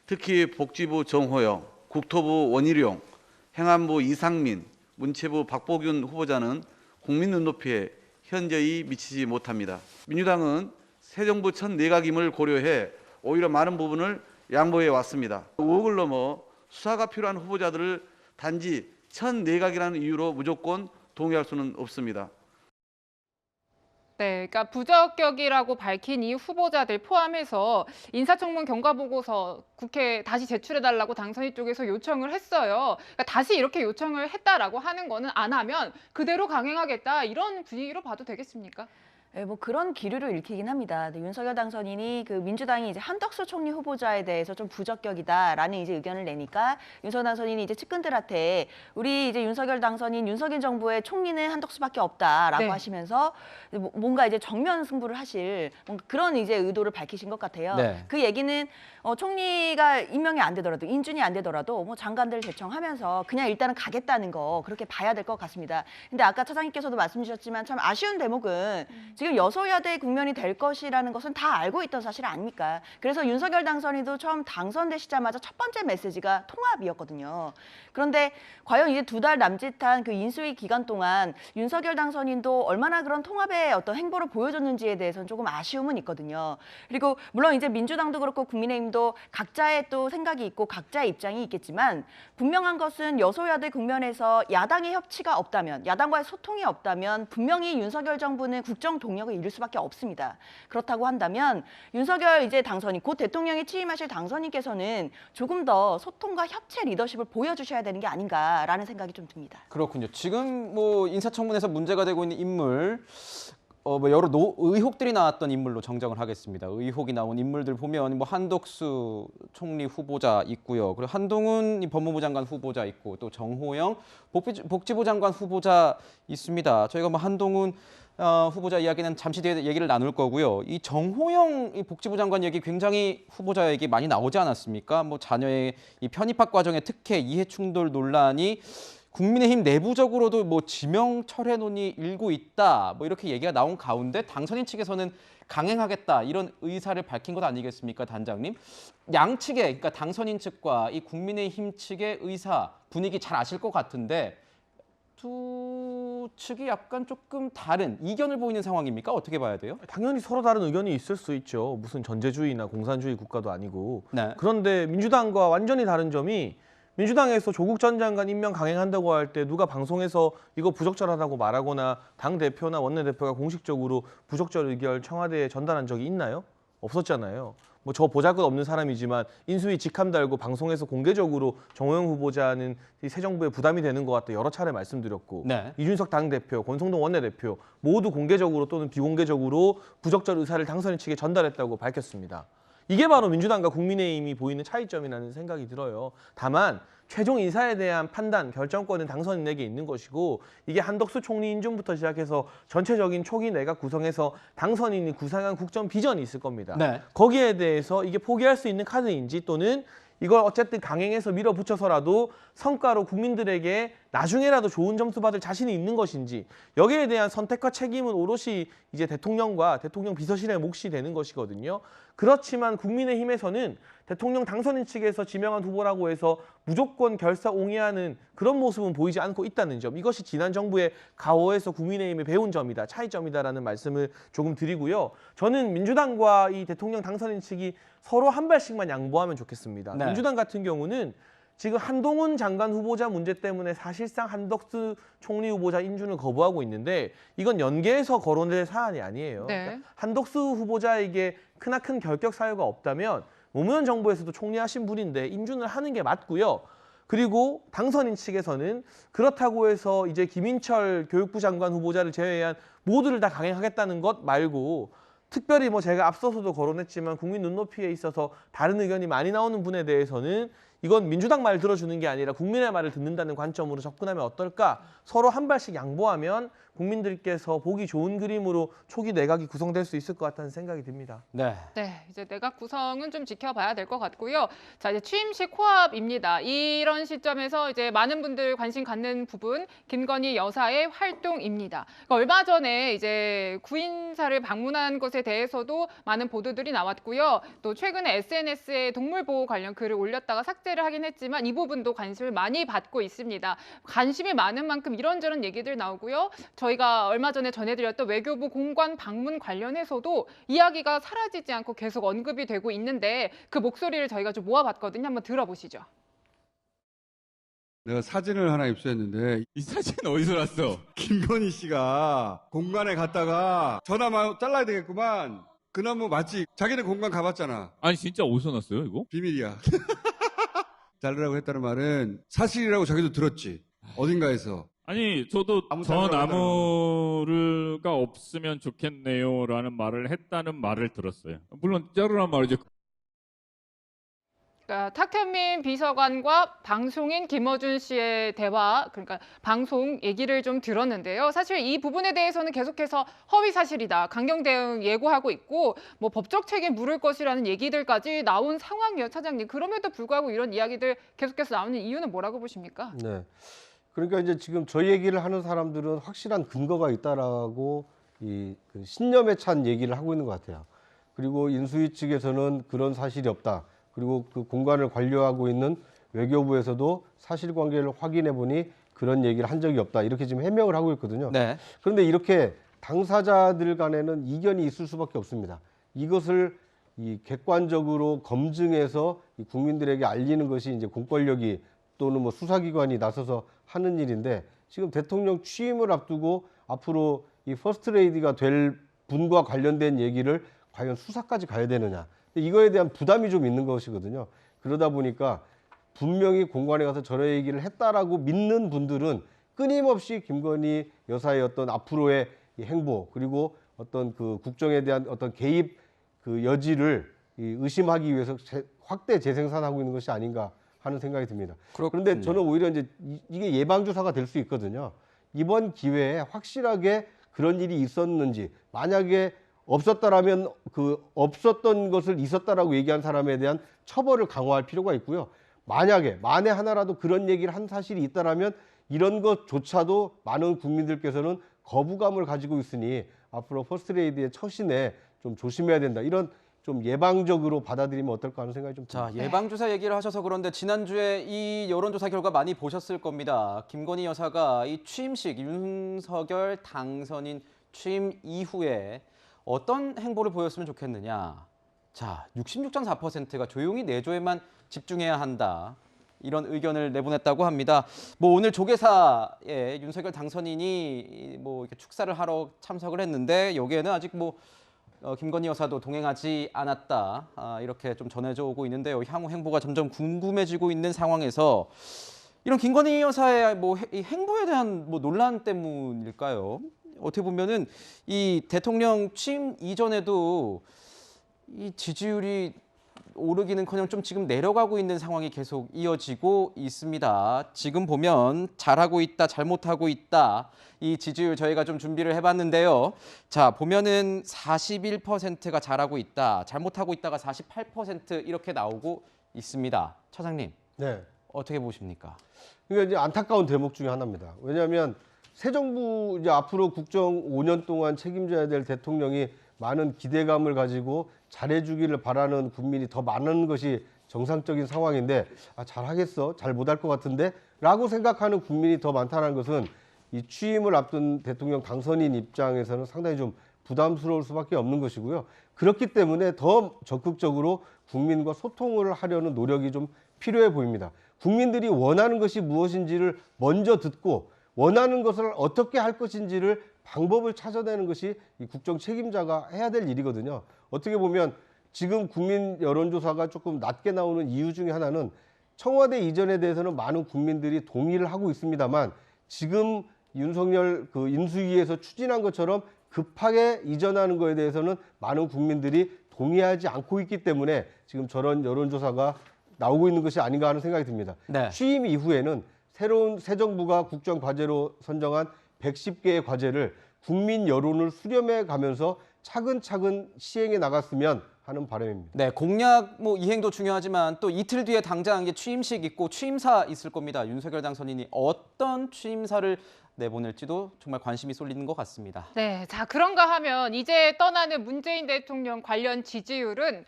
특히 복지부 정호영, 국토부 원희룡, 행안부 이상민, 문체부 박보균 후보자는 국민 눈높이에 현저히 미치지 못합니다. 민주당은 새 정부 첫 내각임을 고려해 오히려 많은 부분을 양보해 왔습니다. 의혹을 넘어 수사가 필요한 후보자들을 단지 첫 내각이라는 이유로 무조건 동의할 수는 없습니다. 네, 그러니까 부적격이라고 밝힌 이 후보자들 포함해서 인사청문 경과보고서 국회에 다시 제출해달라고 당선인 쪽에서 요청을 했어요. 그러니까 다시 이렇게 요청을 했다라고 하는 거는 안 하면 그대로 강행하겠다 이런 분위기로 봐도 되겠습니까? 네, 뭐 그런 기류를 읽히긴 합니다. 네, 윤석열 당선인이 그 민주당이 이제 한덕수 총리 후보자에 대해서 좀 부적격이다라는 이제 의견을 내니까 윤석열 당선인이 이제 측근들한테 우리 이제 윤석열 당선인 윤석열 정부의 총리는 한덕수밖에 없다라고 네. 하시면서 뭔가 이제 정면 승부를 하실 뭔가 그런 이제 의도를 밝히신 것 같아요. 네. 그 얘기는 총리가 임명이 안 되더라도 인준이 안 되더라도 뭐 장관들 제청하면서 그냥 일단은 가겠다는 거 그렇게 봐야 될 것 같습니다. 근데 아까 차장님께서도 말씀 주셨지만 참 아쉬운 대목은 지금 여소야대 국면이 될 것이라는 것은 다 알고 있던 사실 아닙니까? 그래서 윤석열 당선인도 처음 당선되시자마자 첫 번째 메시지가 통합이었거든요. 그런데 과연 이제 2달 남짓한 그 인수위 기간 동안 윤석열 당선인도 얼마나 그런 통합의 어떤 행보를 보여줬는지에 대해서는 조금 아쉬움은 있거든요. 그리고 물론 이제 민주당도 그렇고 국민의힘도 각자의 또 생각이 있고 각자의 입장이 있겠지만 분명한 것은 여소야대 국면에서 야당의 협치가 없다면 야당과의 소통이 없다면 분명히 윤석열 정부는 국정 동력을 잃을 수밖에 없습니다. 그렇다고 한다면 윤석열 이제 당선인 곧 대통령이 취임하실 당선인께서는 조금 더 소통과 협치 리더십을 보여주셔야 되는 게 아닌가라는 생각이 좀 듭니다. 그렇군요. 지금 뭐 인사청문회에서 문제가 되고 있는 인물 뭐 여러 의혹들이 나왔던 인물로 정정을 하겠습니다. 의혹이 나온 인물들 보면 뭐 한덕수 총리 후보자 있고요. 그리고 한동훈 법무부 장관 후보자 있고 또 정호영 복지부 장관 후보자 있습니다. 저희가 뭐 한동훈 후보자 이야기는 잠시 뒤에 얘기를 나눌 거고요. 이 정호영 이 복지부 장관 얘기 굉장히 후보자 얘기 많이 나오지 않았습니까? 뭐 자녀의 이 편입학 과정의 특혜 이해 충돌 논란이 국민의힘 내부적으로도 뭐 지명 철회 논의 일고 있다. 뭐 이렇게 얘기가 나온 가운데 당선인 측에서는 강행하겠다 이런 의사를 밝힌 것 아니겠습니까, 단장님? 양측의 그러니까 당선인 측과 이 국민의힘 측의 의사 분위기 잘 아실 것 같은데 두 측이 약간 조금 다른 이견을 보이는 상황입니까? 어떻게 봐야 돼요? 당연히 서로 다른 의견이 있을 수 있죠. 무슨 전제주의나 공산주의 국가도 아니고. 네. 그런데 민주당과 완전히 다른 점이 민주당에서 조국 전 장관 임명 강행한다고 할 때 누가 방송에서 이거 부적절하다고 말하거나 당대표나 원내대표가 공식적으로 부적절 의견을 청와대에 전달한 적이 있나요? 없었잖아요. 뭐 저 보잘것없는 사람이지만 인수위 직함 달고 방송에서 공개적으로 정호영 후보자는 이 새 정부에 부담이 되는 것 같다 여러 차례 말씀드렸고 네. 이준석 당대표, 권성동 원내대표 모두 공개적으로 또는 비공개적으로 부적절 의사를 당선인 측에 전달했다고 밝혔습니다. 이게 바로 민주당과 국민의힘이 보이는 차이점이라는 생각이 들어요. 다만 최종 인사에 대한 판단, 결정권은 당선인에게 있는 것이고 이게 한덕수 총리 인준부터 시작해서 전체적인 초기 내각 구성에서 당선인이 구상한 국정 비전이 있을 겁니다. 네. 거기에 대해서 이게 포기할 수 있는 카드인지 또는 이걸 어쨌든 강행해서 밀어붙여서라도 성과로 국민들에게 나중에라도 좋은 점수 받을 자신이 있는 것인지 여기에 대한 선택과 책임은 오롯이 이제 대통령과 대통령 비서실의 몫이 되는 것이거든요. 그렇지만 국민의힘에서는 대통령 당선인 측에서 지명한 후보라고 해서 무조건 결사옹위하는 그런 모습은 보이지 않고 있다는 점. 이것이 지난 정부의 가오에서 국민의힘이 배운 점이다, 차이점이다라는 말씀을 조금 드리고요. 저는 민주당과 이 대통령 당선인 측이 서로 한 발씩만 양보하면 좋겠습니다. 네. 민주당 같은 경우는 지금 한동훈 장관 후보자 문제 때문에 사실상 한덕수 총리 후보자 인준을 거부하고 있는데 이건 연계해서 거론될 사안이 아니에요. 네. 그러니까 한덕수 후보자에게 크나큰 결격 사유가 없다면 노무현 정부에서도 총리하신 분인데 인준을 하는 게 맞고요. 그리고 당선인 측에서는 그렇다고 해서 이제 김인철 교육부 장관 후보자를 제외한 모두를 다 강행하겠다는 것 말고 특별히 뭐 제가 앞서서도 거론했지만 국민 눈높이에 있어서 다른 의견이 많이 나오는 분에 대해서는 이건 민주당 말 들어주는 게 아니라 국민의 말을 듣는다는 관점으로 접근하면 어떨까? 서로 한 발씩 양보하면 국민들께서 보기 좋은 그림으로 초기 내각이 구성될 수 있을 것 같다는 생각이 듭니다. 네. 네, 이제 내각 구성은 좀 지켜봐야 될 것 같고요. 자, 이제 취임식 코앞입니다. 이런 시점에서 이제 많은 분들 관심 갖는 부분, 김건희 여사의 활동입니다. 그러니까 얼마 전에 이제 구인사를 방문한 것에 대해서도 많은 보도들이 나왔고요. 또 최근에 SNS에 동물 보호 관련 글을 올렸다가 삭제를 사퇴를 하긴 했지만 이 부분도 관심을 많이 받고 있습니다. 관심이 많은 만큼 이런저런 얘기들 나오고요. 저희가 얼마 전에 전해드렸던 외교부 공관 방문 관련해서도 이야기가 사라지지 않고 계속 언급이 되고 있는데 그 목소리를 저희가 좀 모아봤거든요. 한번 들어보시죠. 내가 사진을 하나 입수했는데 이 사진 어디서 났어? 김건희 씨가 공관에 갔다가 전화 잘라야 되겠구만. 그 나무 맞지? 자기네 공관 가봤잖아. 아니 진짜 어디서 났어요 이거? 비밀이야. 자르라고 했다는 말은 사실이라고 자기도 들었지. 어딘가에서. 아니 저도 저 나무가 없으면 좋겠네요라는 말을 했다는 말을 들었어요. 물론 자르란 말이죠. 그러니까 탁현민 비서관과 방송인 김어준 씨의 대화, 그러니까 방송 얘기를 좀 들었는데요. 사실 이 부분에 대해서는 계속해서 허위 사실이다, 강경 대응 예고하고 있고 뭐 법적 책임 물을 것이라는 얘기들까지 나온 상황이에요, 차장님. 그럼에도 불구하고 이런 이야기들 계속해서 나오는 이유는 뭐라고 보십니까? 네. 그러니까 이제 지금 저 얘기를 하는 사람들은 확실한 근거가 있다라고 그 신념에 찬 얘기를 하고 있는 것 같아요. 그리고 인수위 측에서는 그런 사실이 없다. 그리고 그 공관을 관료하고 있는 외교부에서도 사실관계를 확인해 보니 그런 얘기를 한 적이 없다. 이렇게 지금 해명을 하고 있거든요. 네. 그런데 이렇게 당사자들 간에는 이견이 있을 수밖에 없습니다. 이것을 객관적으로 검증해서 국민들에게 알리는 것이 이제 공권력이 또는 뭐 수사기관이 나서서 하는 일인데, 지금 대통령 취임을 앞두고 앞으로 이 퍼스트레이디가 될 분과 관련된 얘기를 과연 수사까지 가야 되느냐. 이거에 대한 부담이 좀 있는 것이거든요. 그러다 보니까 분명히 공관에 가서 저런 얘기를 했다라고 믿는 분들은 끊임없이 김건희 여사의 어떤 앞으로의 이 행보, 그리고 어떤 그 국정에 대한 어떤 개입 그 여지를 의심하기 위해서 확대 재생산하고 있는 것이 아닌가 하는 생각이 듭니다. 그런데 저는 오히려 이제 이게 예방주사가 될 수 있거든요. 이번 기회에 확실하게 그런 일이 있었는지, 만약에 없었다라면 그 없었던 것을 있었다라고 얘기한 사람에 대한 처벌을 강화할 필요가 있고요. 만에 하나라도 그런 얘기를 한 사실이 있다라면 이런 것조차도 많은 국민들께서는 거부감을 가지고 있으니 앞으로 퍼스트레이디의 처신에 좀 조심해야 된다. 이런 좀 예방적으로 받아들이면 어떨까 하는 생각이 좀 듭니다. 자, 예방주사 얘기를 하셔서 그런데 지난주에 이 여론조사 결과 많이 보셨을 겁니다. 김건희 여사가 이 취임식, 윤석열 당선인 취임 이후에 어떤 행보를 보였으면 좋겠느냐. 자, 66.4%가 조용히 내조에만 집중해야 한다. 이런 의견을 내보냈다고 합니다. 뭐 오늘 조계사에 윤석열 당선인이 뭐 이렇게 축사를 하러 참석을 했는데 여기에는 아직 뭐 김건희 여사도 동행하지 않았다. 이렇게 좀 전해져 오고 있는데요. 향후 행보가 점점 궁금해지고 있는 상황에서 이런 김건희 여사의 뭐 이 행보에 대한 뭐 논란 때문일까요? 어떻게 보면은 이 대통령 취임 이전에도 이 지지율이 오르기는커녕 좀 지금 내려가고 있는 상황이 계속 이어지고 있습니다. 지금 보면 잘하고 있다, 잘못하고 있다. 이 지지율 저희가 좀 준비를 해봤는데요. 자, 보면은 41%가 잘하고 있다, 잘못하고 있다가 48% 이렇게 나오고 있습니다. 차장님, 네. 어떻게 보십니까? 그러니까 이제 안타까운 대목 중에 하나입니다. 왜냐하면 새 정부 이제 앞으로 국정 5년 동안 책임져야 될 대통령이 많은 기대감을 가지고 잘해주기를 바라는 국민이 더 많은 것이 정상적인 상황인데, 잘하겠어, 잘 못할 것 같은데 라고 생각하는 국민이 더 많다는 것은 이 취임을 앞둔 대통령 당선인 입장에서는 상당히 좀 부담스러울 수밖에 없는 것이고요. 그렇기 때문에 더 적극적으로 국민과 소통을 하려는 노력이 좀 필요해 보입니다. 국민들이 원하는 것이 무엇인지를 먼저 듣고 원하는 것을 어떻게 할 것인지를 방법을 찾아내는 것이 이 국정 책임자가 해야 될 일이거든요. 어떻게 보면 지금 국민 여론조사가 조금 낮게 나오는 이유 중에 하나는 청와대 이전에 대해서는 많은 국민들이 동의를 하고 있습니다만, 지금 윤석열 그 인수위에서 추진한 것처럼 급하게 이전하는 것에 대해서는 많은 국민들이 동의하지 않고 있기 때문에 지금 저런 여론조사가 나오고 있는 것이 아닌가 하는 생각이 듭니다. 네. 취임 이후에는 새로운 새 정부가 국정 과제로 선정한 110개의 과제를 국민 여론을 수렴해 가면서 차근차근 시행해 나갔으면 하는 바람입니다. 네, 공약 뭐 이행도 중요하지만 또 이틀 뒤에 당장 이제 취임식 있고 취임사 있을 겁니다. 윤석열 당선인이 어떤 취임사를 내보낼지도 정말 관심이 쏠리는 것 같습니다. 네, 자 그런가 하면 이제 떠나는 문재인 대통령 관련 지지율은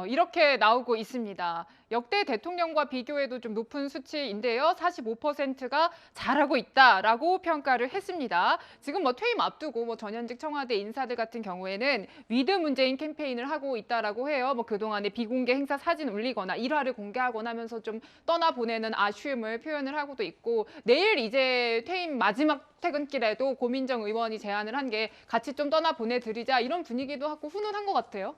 이렇게 나오고 있습니다. 역대 대통령과 비교해도 좀 높은 수치인데요. 45%가 잘하고 있다라고 평가를 했습니다. 지금 퇴임 앞두고 전현직 청와대 인사들 같은 경우에는 위드 문재인 캠페인을 하고 있다라고 해요. 그동안에 비공개 행사 사진 올리거나 일화를 공개하거나 하면서 좀 떠나보내는 아쉬움을 표현을 하고도 있고, 내일 이제 퇴임 마지막 퇴근길에도 고민정 의원이 제안을 한 게 같이 좀 떠나보내드리자, 이런 분위기도 하고 훈훈한 것 같아요.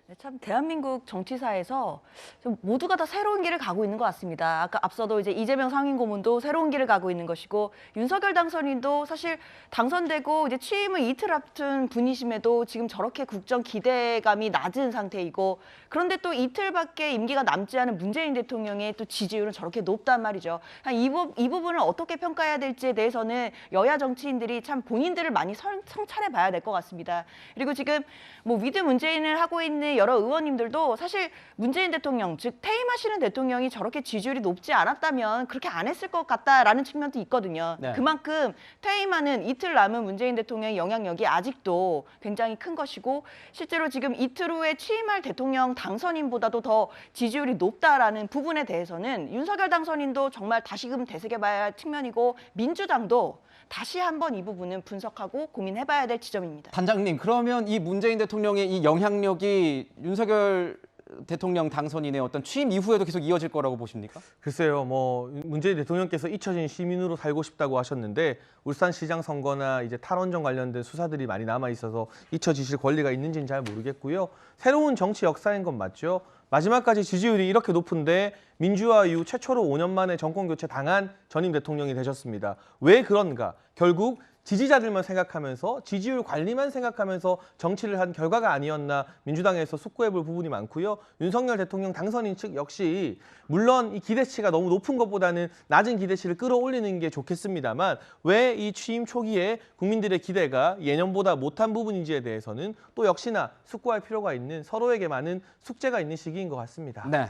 네, 참 대한민국 정치사에서 좀 모두가 다 새로운 길을 가고 있는 것 같습니다. 아까 앞서도 이제 이재명 상임고문도 새로운 길을 가고 있는 것이고, 윤석열 당선인도 사실 당선되고 이제 취임을 이틀 앞둔 분이심에도 지금 저렇게 국정 기대감이 낮은 상태이고, 그런데 또 이틀밖에 임기가 남지 않은 문재인 대통령의 또 지지율은 저렇게 높단 말이죠. 이 부분을 어떻게 평가해야 될지에 대해서는 여야 정치인들이 참 본인들을 많이 성찰해 봐야 될 것 같습니다. 그리고 지금 위드 문재인을 하고 있는 여러 의원님들도 사실 문재인 대통령, 즉 퇴임하시는 대통령이 저렇게 지지율이 높지 않았다면 그렇게 안 했을 것 같다라는 측면도 있거든요. 네. 그만큼 퇴임하는 이틀 남은 문재인 대통령의 영향력이 아직도 굉장히 큰 것이고, 실제로 지금 이틀 후에 취임할 대통령 당선인보다도 더 지지율이 높다라는 부분에 대해서는 윤석열 당선인도 정말 다시금 되새겨봐야 할 측면이고, 민주당도 다시 한번 이 부분은 분석하고 고민해봐야 될 지점입니다. 단장님, 그러면 이 문재인 대통령의 이 영향력이 윤석열 대통령 당선인의 어떤 취임 이후에도 계속 이어질 거라고 보십니까? 글쎄요, 문재인 대통령께서 잊혀진 시민으로 살고 싶다고 하셨는데, 울산시장 선거나 이제 탈원전 관련된 수사들이 많이 남아 있어서 잊혀지실 권리가 있는지는 잘 모르겠고요. 새로운 정치 역사인 건 맞죠. 마지막까지 지지율이 이렇게 높은데 민주화 이후 최초로 5년 만에 정권 교체 당한 전임 대통령이 되셨습니다. 왜 그런가? 결국 지지자들만 생각하면서 지지율 관리만 생각하면서 정치를 한 결과가 아니었나 민주당에서 숙고해볼 부분이 많고요. 윤석열 대통령 당선인 측 역시 물론 이 기대치가 너무 높은 것보다는 낮은 기대치를 끌어올리는 게 좋겠습니다만, 왜 이 취임 초기에 국민들의 기대가 예년보다 못한 부분인지에 대해서는 또 역시나 숙고할 필요가 있는, 서로에게 많은 숙제가 있는 시기인 것 같습니다. 네.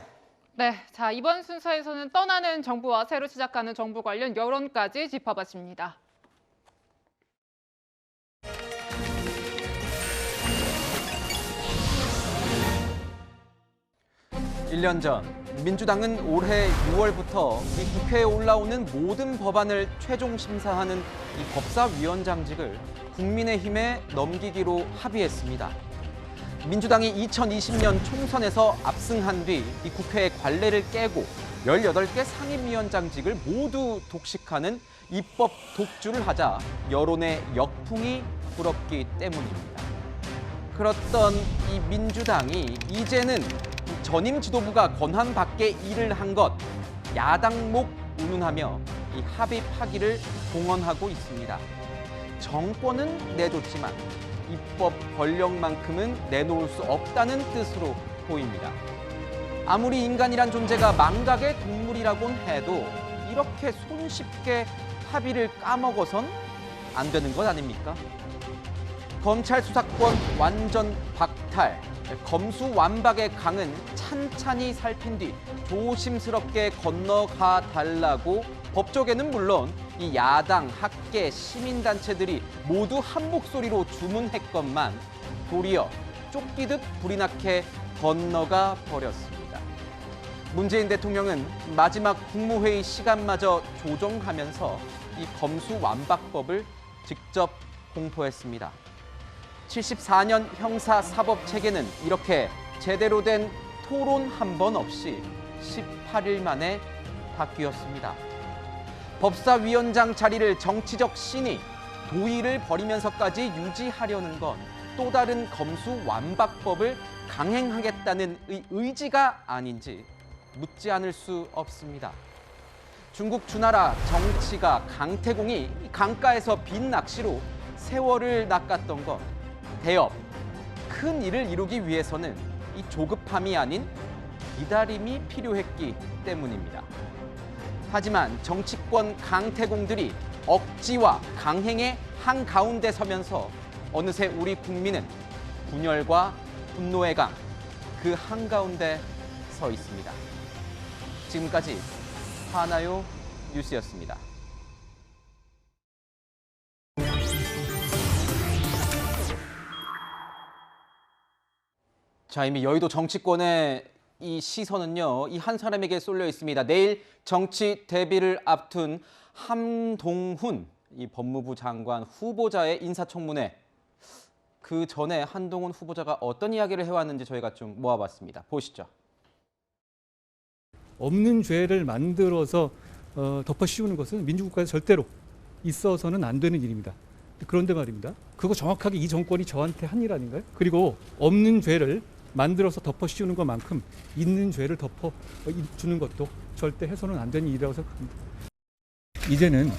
네, 자 이번 순서에서는 떠나는 정부와 새로 시작하는 정부 관련 여론까지 짚어봤습니다. 1년 전 민주당은 올해 6월부터 이 국회에 올라오는 모든 법안을 최종 심사하는 이 법사위원장직을 국민의힘에 넘기기로 합의했습니다. 민주당이 2020년 총선에서 압승한 뒤 이 국회의 관례를 깨고 18개 상임위원장직을 모두 독식하는 입법 독주를 하자 여론의 역풍이 불었기 때문입니다. 그렇던 이 민주당이 이제는 전임 지도부가 권한 밖의 일을 한 것, 야당목 운운하며 이 합의 파기를 공언하고 있습니다. 정권은 내줬지만 입법 권력만큼은 내놓을 수 없다는 뜻으로 보입니다. 아무리 인간이란 존재가 망각의 동물이라곤 해도 이렇게 손쉽게 합의를 까먹어선 안 되는 것 아닙니까? 검찰 수사권 완전 박탈, 검수완박의 강은 찬찬히 살핀 뒤 조심스럽게 건너가 달라고 법조계는 물론 이 야당, 학계, 시민단체들이 모두 한 목소리로 주문했건만 도리어 쫓기듯 불이 나게 건너가 버렸습니다. 문재인 대통령은 마지막 국무회의 시간마저 조정하면서 이 검수완박법을 직접 공포했습니다. 74년 형사사법체계는 이렇게 제대로 된 토론 한 번 없이 18일 만에 바뀌었습니다. 법사위원장 자리를 정치적 신이 도의를 벌이면서까지 유지하려는 건 또 다른 검수완박법을 강행하겠다는 의지가 아닌지 묻지 않을 수 없습니다. 중국 주나라 정치가 강태공이 강가에서 빈 낚시로 세월을 낚았던 건 대업, 큰 일을 이루기 위해서는 이 조급함이 아닌 기다림이 필요했기 때문입니다. 하지만 정치권 강태공들이 억지와 강행의 한가운데 서면서 어느새 우리 국민은 분열과 분노의 강, 그 한가운데 서 있습니다. 지금까지 하나요 뉴스였습니다. 자, 이미 여의도 정치권의 이 시선은요, 이 한 사람에게 쏠려 있습니다. 내일 정치 데뷔를 앞둔 한동훈 이 법무부 장관 후보자의 인사청문회. 그 전에 한동훈 후보자가 어떤 이야기를 해왔는지 저희가 좀 모아봤습니다. 보시죠. 없는 죄를 만들어서 덮어 씌우는 것은 민주국가에서 절대로 있어서는 안 되는 일입니다. 그런데 말입니다. 그거 정확하게 이 정권이 저한테 한 일 아닌가요? 그리고 없는 죄를 만들어서 덮어 씌우는 것만큼 있는 죄를 덮어 주는 것도 절대 해서는 안 되는 일이라고 생각합니다. 이제는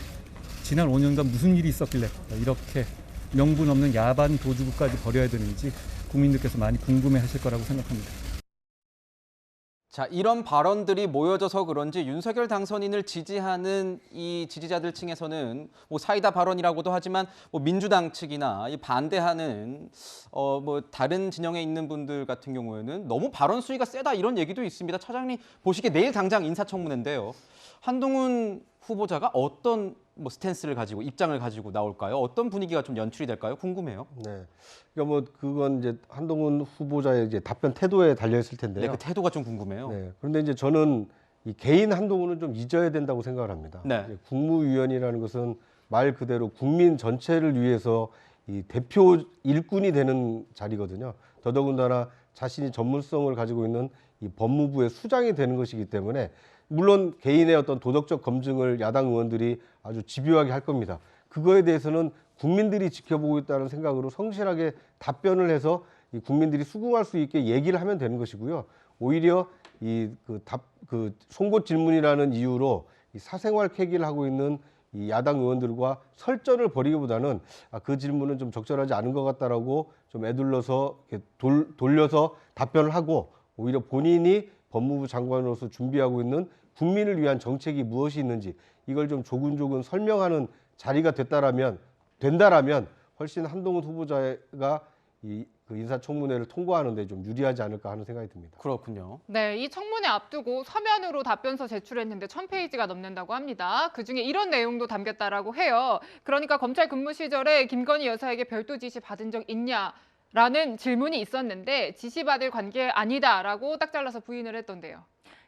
지난 5년간 무슨 일이 있었길래 이렇게 명분 없는 야반 도주구까지 벌여야 되는지 국민들께서 많이 궁금해하실 거라고 생각합니다. 자, 이런 발언들이 모여져서 그런지 윤석열 당선인을 지지하는 이 지지자들 층에서는 뭐 사이다 발언이라고도 하지만 뭐 민주당 측이나 이 반대하는 뭐 다른 진영에 있는 분들 같은 경우에는 너무 발언 수위가 세다 이런 얘기도 있습니다. 차장님 보시기에 내일 당장 인사청문회인데요. 한동훈 후보자가 어떤 뭐 스탠스를 가지고 입장을 가지고 나올까요? 어떤 분위기가 좀 연출이 될까요? 궁금해요. 네. 그러니까 뭐 그건 이제 한동훈 후보자의 이제 답변 태도에 달려 있을 텐데요. 네, 그 태도가 좀 궁금해요. 네. 그런데 이제 저는 이 개인 한동훈은 좀 잊어야 된다고 생각을 합니다. 네. 국무위원이라는 것은 말 그대로 국민 전체를 위해서 이 대표 일꾼이 되는 자리거든요. 더더군다나 자신이 전문성을 가지고 있는 이 법무부의 수장이 되는 것이기 때문에 물론 개인의 어떤 도덕적 검증을 야당 의원들이 아주 집요하게 할 겁니다. 그거에 대해서는 국민들이 지켜보고 있다는 생각으로 성실하게 답변을 해서 이 국민들이 수긍할 수 있게 얘기를 하면 되는 것이고요. 오히려 이 송곳 질문이라는 이유로 이 사생활 캐기를 하고 있는 이 야당 의원들과 설전을 벌이기보다는 그 질문은 좀 적절하지 않은 것 같다라고 좀 애둘러서 돌려서 답변을 하고 오히려 본인이 법무부 장관으로서 준비하고 있는 국민을 위한 정책이 무엇이 있는지 이걸 좀 조근조근 설명하는 자리가 된다라면 훨씬 한동훈 후보자가 그 인사청문회를 통과하는 데 좀 유리하지 않을까 하는 생각이 듭니다. 그렇군요. 네, 이 청문회 앞두고 서면으로 답변서 제출했는데 1000페이지가 넘는다고 합니다. 그중에 이런 내용도 담겼다라고 해요. 그러니까 검찰 근무 시절에 김건희 여사에게 별도 지시 받은 적 있냐라는 질문이 있었는데 지시받을 관계 아니다라고 딱 잘라서 부인을 했던데요.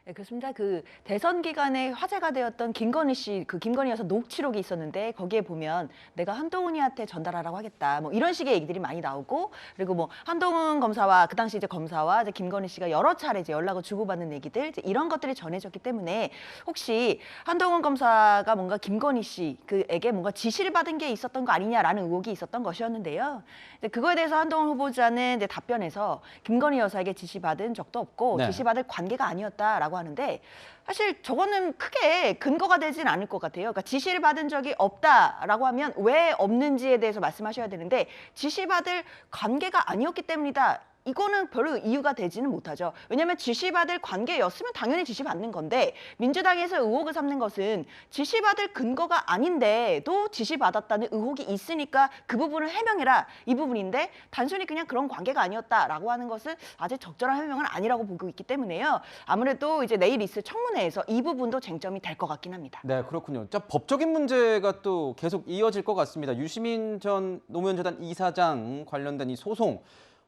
네, 그렇습니다. 그 대선 기간에 화제가 되었던 김건희 씨, 그 김건희 여사 녹취록이 있었는데 거기에 보면 내가 한동훈이한테 전달하라고 하겠다. 뭐 이런 식의 얘기들이 많이 나오고 그리고 뭐 한동훈 검사와 그 당시 이제 검사와 이제 김건희 씨가 여러 차례 이제 연락을 주고받는 얘기들 이제 이런 것들이 전해졌기 때문에 혹시 한동훈 검사가 뭔가 김건희 씨에게 뭔가 지시를 받은 게 있었던 거 아니냐라는 의혹이 있었던 것이었는데요. 이제 그거에 대해서 한동훈 후보자는 이제 답변에서 김건희 여사에게 지시받은 적도 없고 네. 지시받을 관계가 아니었다라고 하는데 사실 저거는 크게 근거가 되진 않을 것 같아요. 그러니까 지시를 받은 적이 없다라고 하면 왜 없는지에 대해서 말씀하셔야 되는데 지시받을 관계가 아니었기 때문이다. 이거는 별로 이유가 되지는 못하죠. 왜냐하면 지시받을 관계였으면 당연히 지시받는 건데 민주당에서 의혹을 삼는 것은 지시받을 근거가 아닌데도 지시받았다는 의혹이 있으니까 그 부분을 해명해라 이 부분인데 단순히 그냥 그런 관계가 아니었다라고 하는 것은 아직 적절한 해명은 아니라고 보고 있기 때문에요. 아무래도 이제 내일 있을 청문회에서 이 부분도 쟁점이 될 것 같긴 합니다. 네, 그렇군요. 자, 법적인 문제가 또 계속 이어질 것 같습니다. 유시민 전 노무현 재단 이사장 관련된 이 소송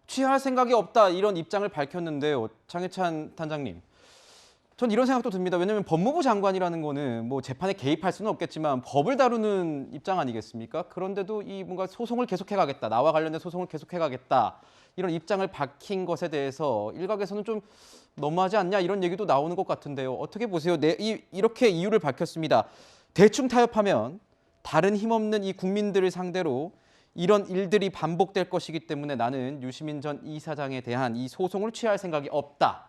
취하할 생각이 없다 이런 입장을 밝혔는데요. 장해찬 단장님. 전 이런 생각도 듭니다. 왜냐하면 법무부 장관이라는 거는 뭐 재판에 개입할 수는 없겠지만 법을 다루는 입장 아니겠습니까? 그런데도 이 뭔가 소송을 계속해 가겠다. 나와 관련된 소송을 계속해 가겠다. 이런 입장을 밝힌 것에 대해서 일각에서는 좀 너무하지 않냐 이런 얘기도 나오는 것 같은데요. 어떻게 보세요? 이렇게 이유를 밝혔습니다. 대충 타협하면 다른 힘없는 이 국민들을 상대로 이런 일들이 반복될 것이기 때문에 나는 유시민 전 이사장에 대한 이 소송을 취할 생각이 없다.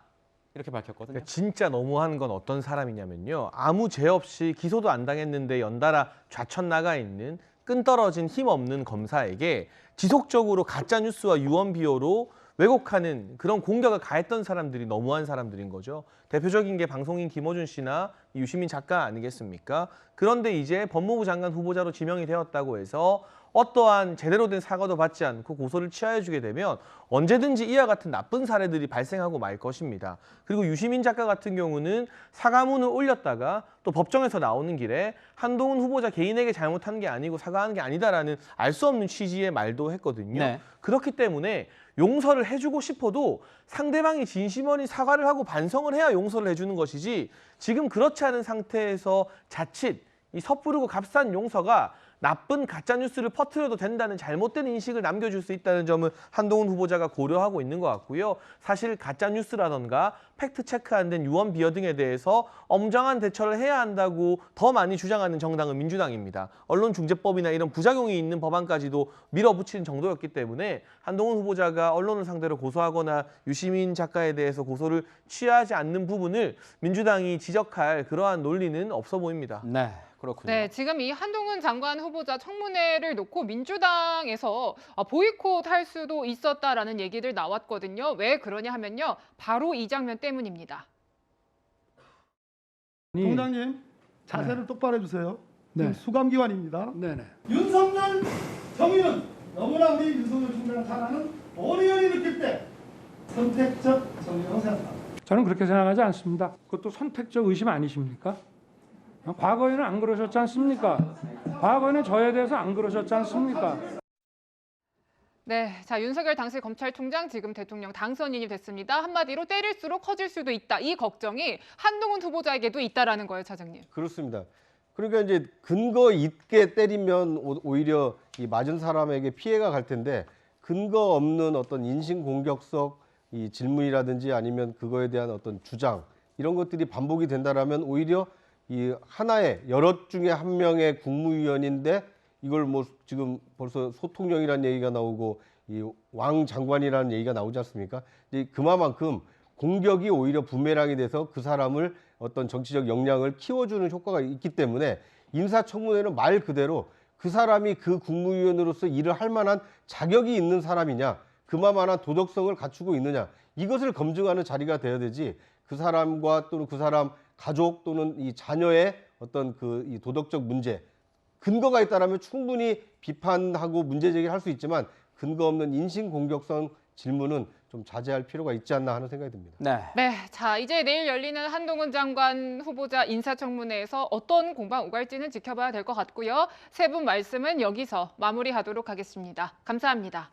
이렇게 밝혔거든요. 그러니까 진짜 너무한 건 어떤 사람이냐면요. 아무 죄 없이 기소도 안 당했는데 연달아 좌천 나가 있는 끈떨어진 힘없는 검사에게 지속적으로 가짜뉴스와 유언 비어로 왜곡하는 그런 공격을 가했던 사람들이 너무한 사람들인 거죠. 대표적인 게 방송인 김어준 씨나 유시민 작가 아니겠습니까? 그런데 이제 법무부 장관 후보자로 지명이 되었다고 해서 어떠한 제대로 된 사과도 받지 않고 고소를 취하해주게 되면 언제든지 이와 같은 나쁜 사례들이 발생하고 말 것입니다. 그리고 유시민 작가 같은 경우는 사과문을 올렸다가 또 법정에서 나오는 길에 한동훈 후보자 개인에게 잘못한 게 아니고 사과하는 게 아니다라는 알 수 없는 취지의 말도 했거든요. 네. 그렇기 때문에 용서를 해주고 싶어도 상대방이 진심 어린 사과를 하고 반성을 해야 용서를 해주는 것이지 지금 그렇지 않은 상태에서 자칫 이 섣부르고 값싼 용서가 나쁜 가짜뉴스를 퍼뜨려도 된다는 잘못된 인식을 남겨줄 수 있다는 점을 한동훈 후보자가 고려하고 있는 것 같고요. 사실 가짜뉴스라던가 팩트체크 안 된 유언 비어 등에 대해서 엄정한 대처를 해야 한다고 더 많이 주장하는 정당은 민주당입니다. 언론중재법이나 이런 부작용이 있는 법안까지도 밀어붙이는 정도였기 때문에 한동훈 후보자가 언론을 상대로 고소하거나 유시민 작가에 대해서 고소를 취하지 않는 부분을 민주당이 지적할 그러한 논리는 없어 보입니다. 네. 그렇군요. 네, 지금 이 한동훈 장관 후보자 청문회를 놓고 민주당에서 보이콧 할 수도 있었다라는 얘기들 나왔거든요. 왜 그러냐 하면요. 바로 이 장면 때문입니다. 동장님, 자세를 똑바로 해주세요. 네. 수감기관입니다. 네네. 윤석열 정의는 너무나 우리 윤석열 총장 사랑은 어려움이 느낄 때 선택적 정의라고 생각합니다. 저는 그렇게 생각하지 않습니다. 그것도 선택적 의심 아니십니까? 과거에는 안 그러셨지 않습니까? 과거에는 저에 대해서 안 그러셨지 않습니까? 네, 자 윤석열 당시 검찰총장 지금 대통령 당선인이 됐습니다. 한마디로 때릴수록 커질 수도 있다. 이 걱정이 한동훈 후보자에게도 있다라는 거예요, 차장님. 그렇습니다. 그러니까 이제 근거 있게 때리면 오히려 이 맞은 사람에게 피해가 갈 텐데 근거 없는 어떤 인신공격성 이 질문이라든지 아니면 그거에 대한 어떤 주장 이런 것들이 반복이 된다라면 오히려 이 하나의 여럿 중에 한 명의 국무위원인데 이걸 뭐 지금 벌써 소통령이라는 얘기가 나오고 이 왕 장관이라는 얘기가 나오지 않습니까? 이제 그만큼 공격이 오히려 부메랑이 돼서 그 사람을 어떤 정치적 역량을 키워주는 효과가 있기 때문에 인사청문회는 말 그대로 그 사람이 그 국무위원으로서 일을 할 만한 자격이 있는 사람이냐, 그만한 도덕성을 갖추고 있느냐 이것을 검증하는 자리가 돼야 되지 그 사람과 또는 그 사람 가족 또는 이 자녀의 어떤 그 이 도덕적 문제 근거가 있다라면 충분히 비판하고 문제 제기를 할 수 있지만 근거 없는 인신공격성 질문은 좀 자제할 필요가 있지 않나 하는 생각이 듭니다. 네, 자 이제 내일 열리는 한동훈 장관 후보자 인사청문회에서 어떤 공방 오갈지는 지켜봐야 될 것 같고요. 세 분 말씀은 여기서 마무리하도록 하겠습니다. 감사합니다.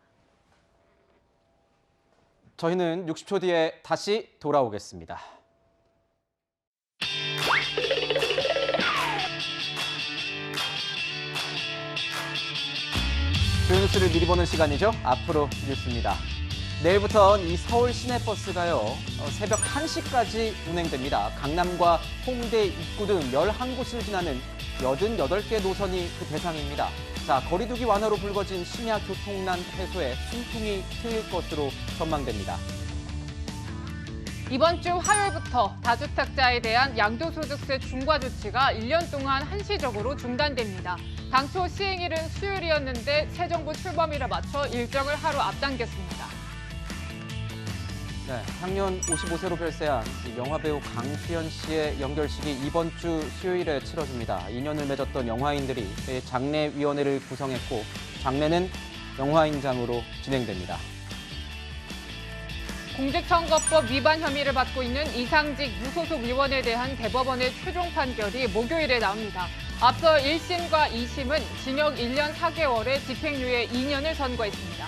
저희는 60초 뒤에 다시 돌아오겠습니다. 주요 뉴스를 미리 보는 시간이죠. 앞으로 뉴스입니다. 내일부터는 이 서울 시내버스가요. 새벽 1시까지 운행됩니다. 강남과 홍대 입구 등 11곳을 지나는 88개 노선이 그 대상입니다. 자, 거리두기 완화로 불거진 심야 교통난 해소에 순풍이 트일 것으로 전망됩니다. 이번 주 화요일부터 다주택자에 대한 양도소득세 중과 조치가 1년 동안 한시적으로 중단됩니다. 당초 시행일은 수요일이었는데 새 정부 출범일에 맞춰 일정을 하루 앞당겼습니다. 네, 작년 55세로 별세한 영화배우 강수연 씨의 연결식이 이번 주 수요일에 치러집니다. 인연을 맺었던 영화인들이 장례위원회를 구성했고 장례는 영화인장으로 진행됩니다. 공직선거법 위반 혐의를 받고 있는 이상직 무소속 의원에 대한 대법원의 최종 판결이 목요일에 나옵니다. 앞서 1심과 2심은 징역 1년 4개월에 집행유예 2년을 선고했습니다.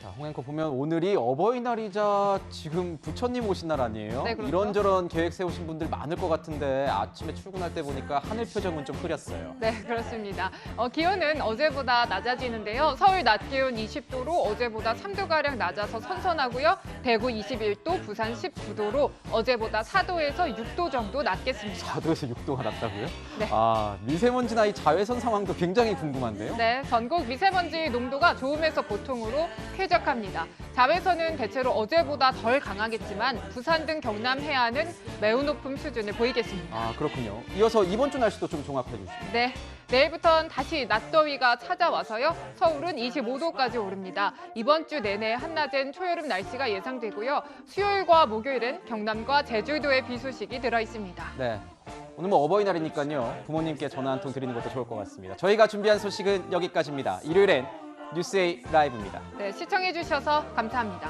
자, 홍앵커 보면 오늘이 어버이날이자 지금 부처님 오신 날 아니에요? 네, 그렇죠. 이런저런 계획 세우신 분들 많을 것 같은데 아침에 출근할 때 보니까 하늘 표정은 좀 흐렸어요. 네, 그렇습니다. 기온은 어제보다 낮아지는데요. 서울 낮 기온 20도로 어제보다 3도가량 낮아서 선선하고요. 대구 21도, 부산 19도로 어제보다 4도에서 6도 정도 낮겠습니다. 4도에서 6도가 낮다고요? 네. 아, 미세먼지나 이 자외선 상황도 굉장히 궁금한데요? 네, 전국 미세먼지 농도가 좋음에서 보통으로 쾌적합니다. 자외선은 대체로 어제보다 덜 강하겠지만 부산 등 경남 해안은 매우 높은 수준을 보이겠습니다. 아, 그렇군요. 이어서 이번 주 날씨도 좀 종합해 주시죠. 네, 내일부터는 다시 낮더위가 찾아와서요. 서울은 25도까지 오릅니다. 이번 주 내내 한낮엔 초여름 날씨가 예상되고요. 수요일과 목요일은 경남과 제주도에 비 소식이 들어 있습니다. 네. 오늘 뭐 어버이날이니까요. 부모님께 전화 한 통 드리는 것도 좋을 것 같습니다. 저희가 준비한 소식은 여기까지입니다. 일요일엔 뉴스A 라이브입니다. 네, 시청해주셔서 감사합니다.